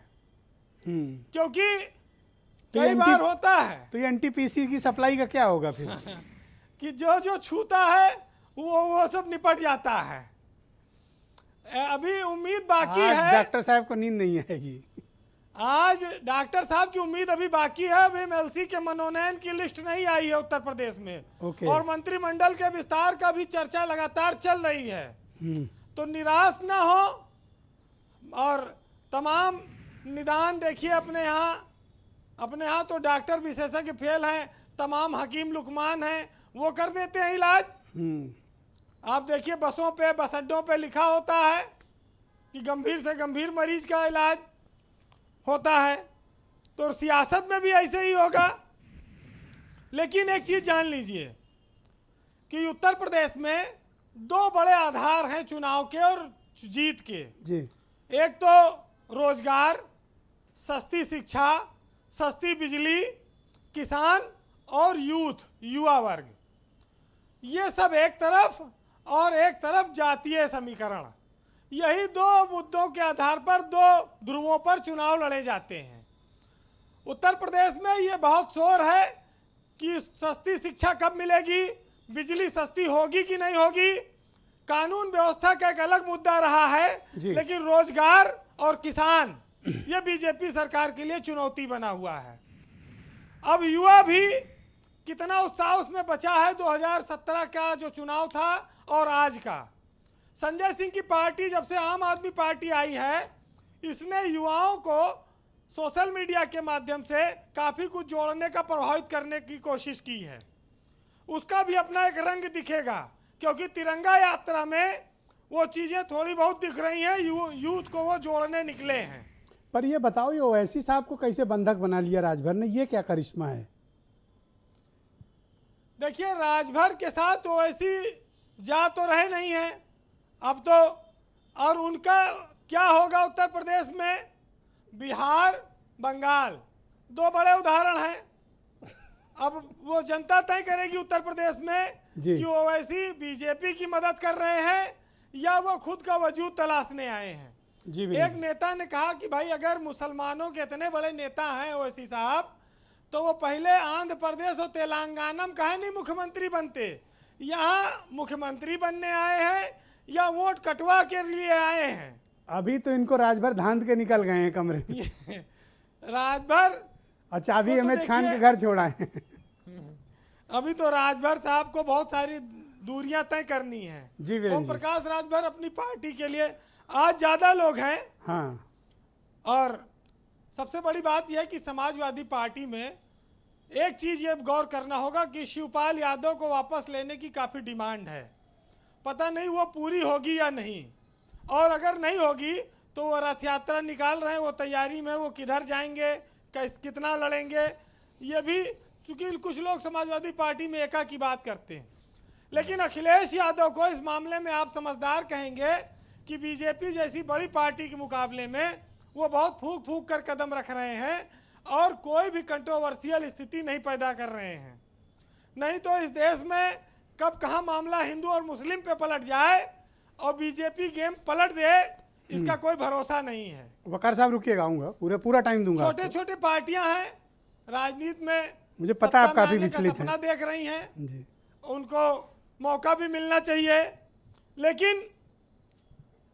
क्योंकि कई बार होता है। तो ये NTPC की सप्लाई का क्या होगा फिर? कि जो छूता है वो सब निपट जाता है। अभी उम्मीद बाकी है। डॉक्टर साहब को नींद नहीं आएगी आज। डॉक्टर साहब की उम्मीद अभी बाकी है। अभी MLC के मनोनयन की लिस्ट नहीं आई है उत्तर प्रदेश में। और मंत्रिमंडल के विस्तार का भी चर्चा लगातार चल रही है। तो निराश ना हो और तमाम निदान देखिए अपने यहाँ तो डॉक्टर विशेषज्ञ फेल हैं, तमाम हकीम लुकमान हैं, वो कर देते हैं इलाज। आप देखिए बसों पे, बस अड्डों पे लिखा होता है कि गंभीर से गंभीर मरीज का इलाज होता है। तो सियासत में भी ऐसे ही होगा। लेकिन एक चीज जान लीजिए कि उत्तर प्रदेश में दो बड़े आधार हैं चुनाव के और जीत के जी। एक तो रोजगार, सस्ती शिक्षा, सस्ती बिजली, किसान और युवा वर्ग, ये सब एक तरफ, और एक तरफ जातीय समीकरण। यही दो मुद्दों के आधार पर दो ध्रुवों पर चुनाव लड़े जाते हैं। उत्तर प्रदेश में ये बहुत शोर है कि सस्ती शिक्षा कब मिलेगी, बिजली सस्ती होगी कि नहीं होगी। कानून व्यवस्था का एक अलग मुद्दा रहा है, लेकिन रोजगार और किसान ये बीजेपी सरकार के लिए चुनौती बना हुआ है। अब युवा भी कितना उत्साह उसमें बचा है 2017 का जो चुनाव था और आज का। संजय सिंह की पार्टी जब से आम आदमी पार्टी आई है, इसने युवाओं को सोशल मीडिया के माध्यम से काफ़ी कुछ जोड़ने का, प्रभावित करने की कोशिश की है। उसका भी अपना एक रंग दिखेगा, क्योंकि तिरंगा यात्रा में वो चीज़ें थोड़ी बहुत दिख रही हैं। यूथ को वो जोड़ने निकले हैं। पर ये बताओ, ये ओवैसी साहब को कैसे बंधक बना लिया राजभर ने? ये क्या करिश्मा है? देखिए, राजभर के साथ ओवैसी जा तो रहे नहीं हैं अब तो, और उनका क्या होगा उत्तर प्रदेश में? बिहार, बंगाल दो बड़े उदाहरण हैं। अब वो जनता तय करेगी उत्तर प्रदेश में कि ओवैसी बीजेपी की मदद कर रहे हैं या वो खुद का वजूद तलाशने आए हैं। एक नेता ने कहा कि भाई अगर मुसलमानों के इतने बड़े नेता हैं ओवैसी साहब, तो वो पहले आंध्र प्रदेश और तेलंगाना में काहे नहीं मुख्यमंत्री बनते? यहाँ मुख्यमंत्री बनने आए हैं या वोट कटवा के लिए आए हैं? अभी तो इनको राजभर धांध के निकल गए हैं कमरे में। राजभर अच्छा, अभी MS खान के घर छोड़ा है। अभी तो राजभर साहब को बहुत सारी दूरियां तय करनी है। ओम प्रकाश राजभर अपनी पार्टी के लिए आज ज्यादा लोग हैं। हाँ। और सबसे बड़ी बात यह है कि समाजवादी पार्टी में एक चीज ये गौर करना होगा कि शिवपाल यादव को वापस लेने की काफी डिमांड है। पता नहीं वो पूरी होगी या नहीं, और अगर नहीं होगी तो वो रथ यात्रा निकाल रहे हैं, वो तैयारी में, वो किधर जाएंगे, कितना लड़ेंगे, ये भी, चूंकि कुछ लोग समाजवादी पार्टी में एका की बात करते हैं। लेकिन अखिलेश यादव को इस मामले में आप समझदार कहेंगे कि बीजेपी जैसी बड़ी पार्टी के मुकाबले में वो बहुत फूक फूक कर कदम रख रहे हैं और कोई भी कंट्रोवर्शियल स्थिति नहीं पैदा कर रहे हैं। नहीं तो इस देश में कब कहाँ मामला हिंदू और मुस्लिम पे पलट जाए और बीजेपी गेम पलट दे, इसका कोई भरोसा नहीं है। वकार साहब रुकिएगा, आऊंगा, पूरा टाइम दूंगा। छोटे छोटे पार्टियां हैं राजनीति में, मुझे पता है आप काफी विचलित सपना देख रही हैं जी। उनको मौका भी मिलना चाहिए। लेकिन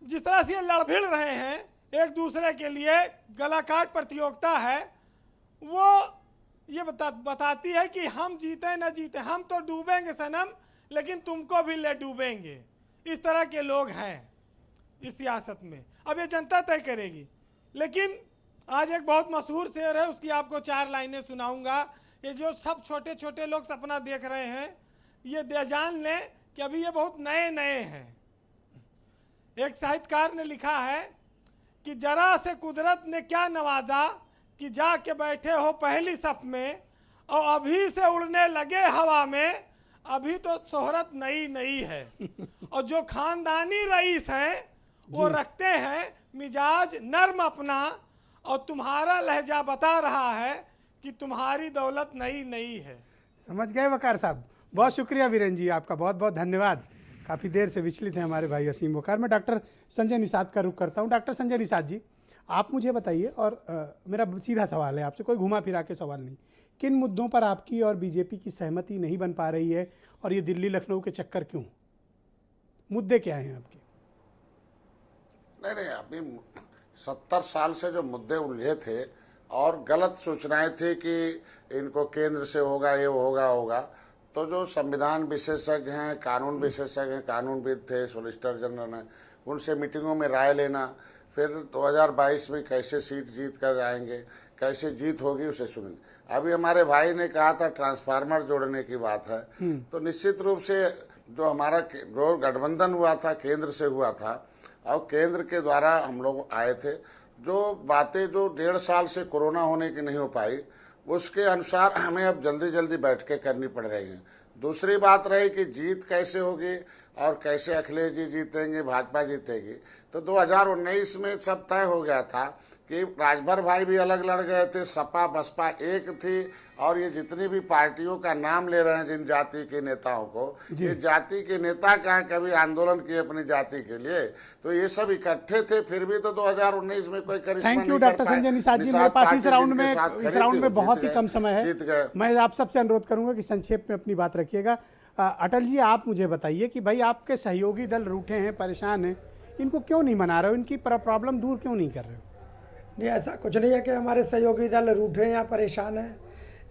जिस तरह से ये लड़ भिड़ रहे हैं एक दूसरे के लिए, गला काट प्रतियोगिता है, वो ये बताती है कि हम जीते न जीते, हम तो डूबेंगे सनम, लेकिन तुमको भी ले डूबेंगे। इस तरह के लोग हैं इस सियासत में। अब ये जनता तय करेगी। लेकिन आज एक बहुत मशहूर शेर है, उसकी आपको 4 लाइनें सुनाऊंगा ये जो सब छोटे छोटे लोग सपना देख रहे हैं, ये जान लें कि अभी ये बहुत नए नए हैं। एक साहित्यकार ने लिखा है कि जरा से कुदरत ने क्या नवाजा कि जाके बैठे हो पहली सफ में, और अभी से उड़ने लगे हवा में, अभी तो शोहरत नई नई है। और जो खानदानी रईस हैं वो रखते हैं मिजाज नर्म अपना, और तुम्हारा लहजा बता रहा है कि तुम्हारी दौलत नई नई है। समझ गए वकार साहब, बहुत शुक्रिया वीरेन जी, आपका बहुत बहुत धन्यवाद। काफ़ी देर से विचलित हैं हमारे भाई असीम वकार। मैं डॉक्टर संजय निषाद का रुख करता हूं। डॉक्टर संजय निषाद जी, आप मुझे बताइए, और मेरा सीधा सवाल है आपसे, कोई घुमा फिरा के सवाल नहीं, किन मुद्दों पर आपकी और बीजेपी की सहमति नहीं बन पा रही है, और ये दिल्ली लखनऊ के चक्कर क्यों? मुद्दे क्या हैं आपके? नहीं, अभी 70 साल से जो मुद्दे उलझे थे और गलत सूचनाएं थी कि इनको केंद्र से होगा, ये होगा, तो जो संविधान विशेषज्ञ हैं, कानून विशेषज्ञ हैं, कानूनविद थे, सोलिसिटर जनरल हैं, उनसे मीटिंगों में राय लेना, फिर 2022 में कैसे सीट जीत कर जाएंगे, कैसे जीत होगी, उसे सुनेंगे। अभी हमारे भाई ने कहा था ट्रांसफार्मर जोड़ने की बात है, तो निश्चित रूप से जो हमारा जो गठबंधन हुआ था केंद्र से हुआ था, और केंद्र के द्वारा हम लोग आए थे, जो बातें जो 1.5 साल से कोरोना होने की नहीं हो पाई, उसके अनुसार हमें अब जल्दी जल्दी बैठकें करनी पड़ रही हैं। दूसरी बात रही कि जीत कैसे होगी और कैसे अखिलेश जी जीतेंगे, भाजपा जीतेगी, तो 2019 में सब तय हो गया था कि राजभर भाई भी अलग लड़ गए थे, सपा बसपा एक थी, और ये जितनी भी पार्टियों का नाम ले रहे हैं जिन जाति के नेताओं को, ये जाति के नेता कहाँ कभी आंदोलन किए अपनी जाति के लिए, तो ये सब इकट्ठे थे, फिर भी तो 2019 में कोई करिश्मा नहीं कर पाए। Thank you doctor Sanjay Nishad ji, मेरे पास इस राउंड में बहुत ही कम समय है। मैं आप सबसे अनुरोध करूंगा कि संक्षेप में अपनी बात रखिएगा। अटल जी, आप मुझे बताइए कि भाई आपके सहयोगी दल रूठे हैं, परेशान हैं, इनको क्यों नहीं मना रहे हो, इनकी प्रॉब्लम दूर क्यों नहीं कर रहे हो? नहीं, ऐसा कुछ नहीं है कि हमारे सहयोगी दल रूठे हैं या परेशान हैं।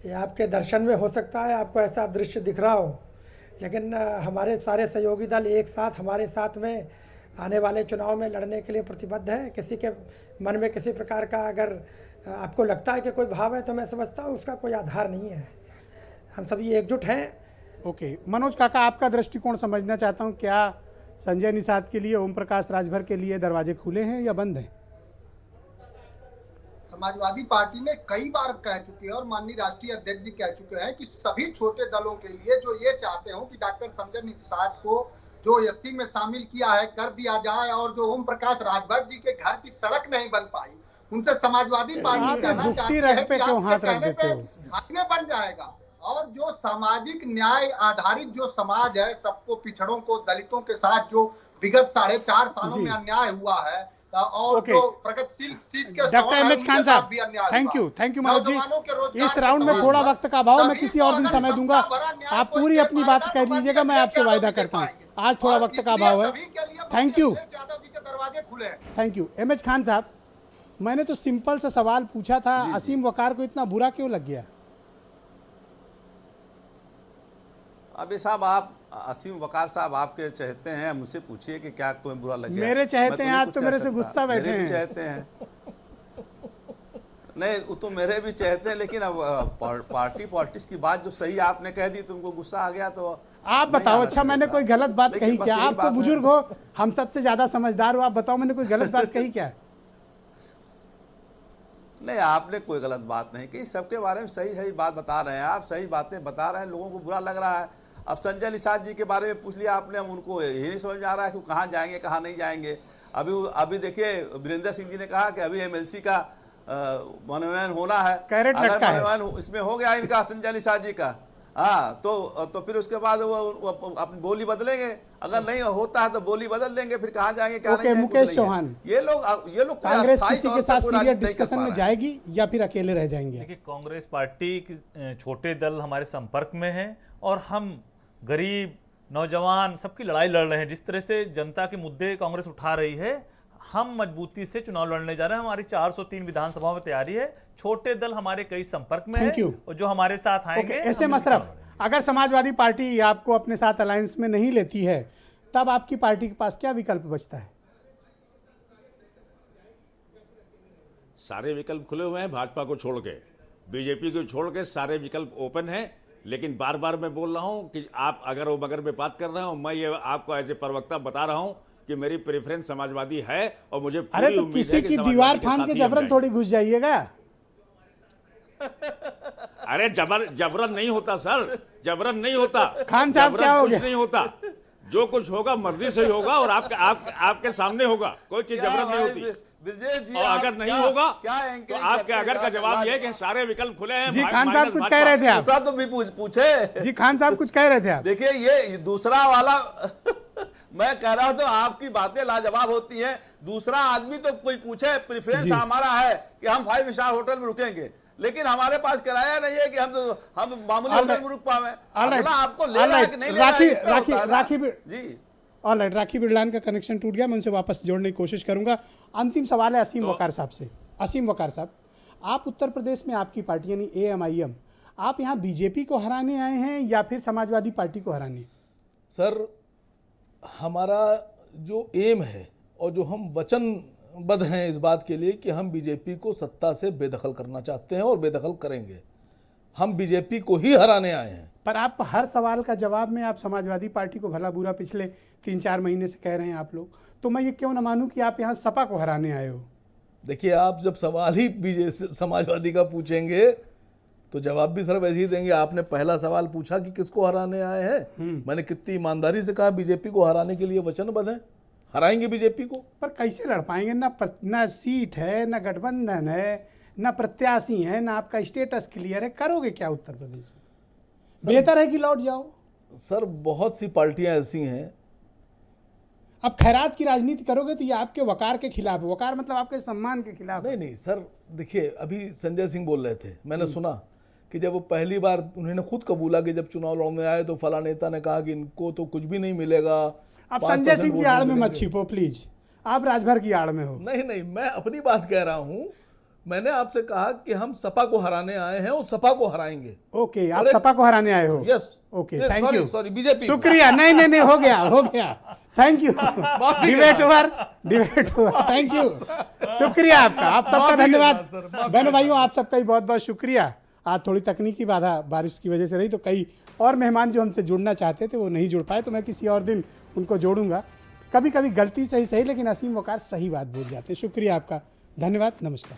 ये आपके दर्शन में हो सकता है, आपको ऐसा दृश्य दिख रहा हो, लेकिन हमारे सारे सहयोगी दल एक साथ हमारे साथ में आने वाले चुनाव में लड़ने के लिए प्रतिबद्ध है। किसी के मन में किसी प्रकार का अगर आपको लगता है कि कोई भाव है, तो मैं समझता हूँ उसका कोई आधार नहीं है। हम सभी एकजुट हैं। ओके, मनोज काका, आपका दृष्टिकोण समझना चाहता हूँ, क्या संजय निषाद के लिए, ओम प्रकाश राजभर के लिए दरवाजे खुले हैं या बंद हैं? समाजवादी पार्टी ने कई बार कह चुकी है और माननीय राष्ट्रीय अध्यक्ष जी कह चुके हैं कि सभी छोटे दलों के लिए जो ये चाहते हो कि डॉक्टर संजय निषाद को जो एससी में शामिल किया है कर दिया जाए, और जो ओम प्रकाश राजभर जी के घर की सड़क नहीं बन पाई, उनसे समाजवादी पार्टी कहना चाहती है कि आपके कहने पे हाईवे बन जाएगा। और जो सामाजिक न्याय आधारित जो समाज है, सबको, पिछड़ों को, दलितों के साथ जो विगत 4.5 सालों में अन्याय हुआ है, और जो प्रगतिशील चीज के डॉक्टर एमएच खान साहब, थैंक यू मनोज जी। इस राउंड में थोड़ा वक्त का अभाव, मैं किसी और दिन समय दूंगा, आप पूरी अपनी बात कह लीजिएगा, मैं आपसे वायदा करता हूँ, आज थोड़ा वक्त का अभाव है। थैंक यू एमएच खान साहब, मैंने तो सिंपल सा सवाल पूछा था, असीम वकार को इतना बुरा क्यों लग गया? अभी साहब, आप असीम वकार साहब आपके चाहते हैं, मुझसे पूछिए कि क्या कोई बुरा लग गया? मेरे चाहते हैं, आज तो मेरे से गुस्सा बैठे हैं। चाहते हैं नहीं, वो तो मेरे भी चाहते हैं, लेकिन अब पार्टी पॉलिटिक्स की बात जो सही आपने कह दी, तुमको गुस्सा आ गया, तो आप बताओ। अच्छा, मैंने कोई गलत बात कही क्या? आप तो बुजुर्ग हो, हम सबसे ज्यादा समझदार हो, आप बताओ मैंने कोई गलत बात कही क्या? नहीं, आपने कोई गलत बात नहीं कही, सबके बारे में सही सही बात बता रहे हैं आप, सही बातें बता रहे हैं, लोगों को बुरा लग रहा है। अब संजय निषाद जी के बारे में पूछ लिया आपने, हम उनको यही नहीं समझ में आ रहा है कि कहाँ जाएंगे कहाँ नहीं जाएंगे। अभी देखिए, वीरेंद्र सिंह जी ने कहा कि अभी एमएलसी का मनोनयन होना है, अगर मनोनयन इसमें हो गया इनका, संजय निषाद जी का, हाँ, तो फिर उसके बाद वो अपनी बोली बदलेंगे, अगर नहीं होता है तो बोली बदल देंगे, फिर कहाँ जाएंगे क्या नहीं। मुकेश चौहान, ये लोग कांग्रेस किसी के साथ सीरियस डिस्कशन में जाएगी या फिर अकेले रह जाएंगे? देखिए, कांग्रेस पार्टी छोटे दल हमारे संपर्क में हैं, और हम गरीब, नौजवान सबकी लड़ाई लड़ रहे हैं। जिस तरह से जनता के मुद्दे कांग्रेस उठा रही है, हम मजबूती से चुनाव लड़ने जा रहे हैं। हमारी 403 विधानसभा में तैयारी है, छोटे दल हमारे कई संपर्क में हैं, और जो हमारे साथ आएंगे। ऐसे मशरफ, अगर समाजवादी पार्टी आपको अपने साथ अलायंस में नहीं लेती है, तब आपकी पार्टी के पास क्या विकल्प बचता है? सारे विकल्प खुले हुए हैं भाजपा को छोड़ के। बीजेपी को छोड़ के सारे विकल्प ओपन है। लेकिन बार बार मैं बोल रहा हूं कि आप अगर वो मगर में बात कर रहे हो, मैं ये आपको एज ए प्रवक्ता बता रहा हूं कि मेरी प्रेफरेंस समाजवादी है और मुझे अरे तो किसी की दीवार फांद के जबरन थोड़ी घुस जाइएगा। अरे जबरन नहीं होता सर, जबरन नहीं होता। खान साहब क्या हो कुछ गया? नहीं होता, जो कुछ होगा मर्जी से ही होगा और आपके सामने होगा, कोई चीज जबरन नहीं होती। ब्रजेश जी, और अगर नहीं होगा तो आपके अगर का जवाब यह है कि सारे विकल्प खुले हैं। जी खान साहब कुछ कह रहे थे आप? दूसरा तो भी पूछे। जी खान साहब कुछ कह रहे थे आप? देखिए ये दूसरा वाला मैं कह रहा हूं तो आपकी बातें लाजवाब होती हैं। दूसरा आदमी तो कोई पूछे प्रेफरेंस हमारा है कि हम 5 स्टार होटल में रुकेंगे, लेकिन हमारे पास किराया नहीं है कि हम मामूली होटल में रुक पावे। अगला आपको ले रहा है कि नहीं ले रहा है। राखी जी ऑलराइट, राखी बिरलान का कनेक्शन टूट गया, मैं उनसे वापस जोड़ने की कोशिश करूंगा। अंतिम सवाल है असीम वकार साहब से। असीम वकार साहब, आप उत्तर प्रदेश में आपकी पार्टी यानी AMIM, आप यहाँ बीजेपी को हराने आए हैं या फिर समाजवादी पार्टी को हराने? सर हमारा जो एम है और जो हम वचनबद्ध हैं इस बात के लिए कि हम बीजेपी को सत्ता से बेदखल करना चाहते हैं और बेदखल करेंगे। हम बीजेपी को ही हराने आए हैं। पर आप हर सवाल का जवाब में आप समाजवादी पार्टी को भला बुरा पिछले 3-4 महीने से कह रहे हैं आप लोग, तो मैं ये क्यों ना मानूं कि आप यहाँ सपा को हराने आए हो? देखिए आप जब सवाल ही समाजवादी का पूछेंगे तो जवाब भी सर वैसे ही देंगे। आपने पहला सवाल पूछा कि किसको हराने आए हैं, मैंने कितनी ईमानदारी से कहा बीजेपी को हराने के लिए वचनबद्ध हैं, हराएंगे बीजेपी को। पर कैसे लड़ पाएंगे? ना सीट है, ना गठबंधन है, ना प्रत्याशी है, ना आपका स्टेटस क्लियर है, करोगे क्या उत्तर प्रदेश में? बेहतर है कि लौट जाओ। सर बहुत सी पार्टियां ऐसी हैं। अब खैरात की राजनीति करोगे तो ये आपके वकार के खिलाफ है। वकार मतलब आपके सम्मान के खिलाफ। नहीं सर, देखिए अभी संजय सिंह बोल रहे थे, मैंने सुना कि जब वो पहली बार उन्होंने खुद कबूला कि जब चुनाव लड़ने आए तो फला नेता ने कहा कि इनको तो कुछ भी नहीं मिलेगा। आप संजय सिंह की आड़ में मत छिपो प्लीज, आप राजभर की आड़ में हो। नहीं, मैं अपनी बात कह रहा हूं। मैंने आपसे कहा कि हम सपा को हराने आए हैं और सपा को हराएंगे। ओके, आप सपा को हराने आए हो? Yes. Okay, thank you. Sorry BJP. शुक्रिया। नहीं, हो गया। Thank you. Debate over. Thank you, शुक्रिया आपका, आप सबका धन्यवाद। बहनों भाइयों, आप सबका ही बहुत बहुत शुक्रिया। आज थोड़ी तकनीकी बाधा बारिश की वजह से रही, तो कई और मेहमान जो हमसे जुड़ना चाहते थे वो नहीं जुड़ पाए, तो मैं किसी और दिन उनको जोड़ूंगा। कभी कभी गलती से ही सही, लेकिन असीम वकार सही बात बोल जाते हैं। शुक्रिया आपका, धन्यवाद, नमस्कार।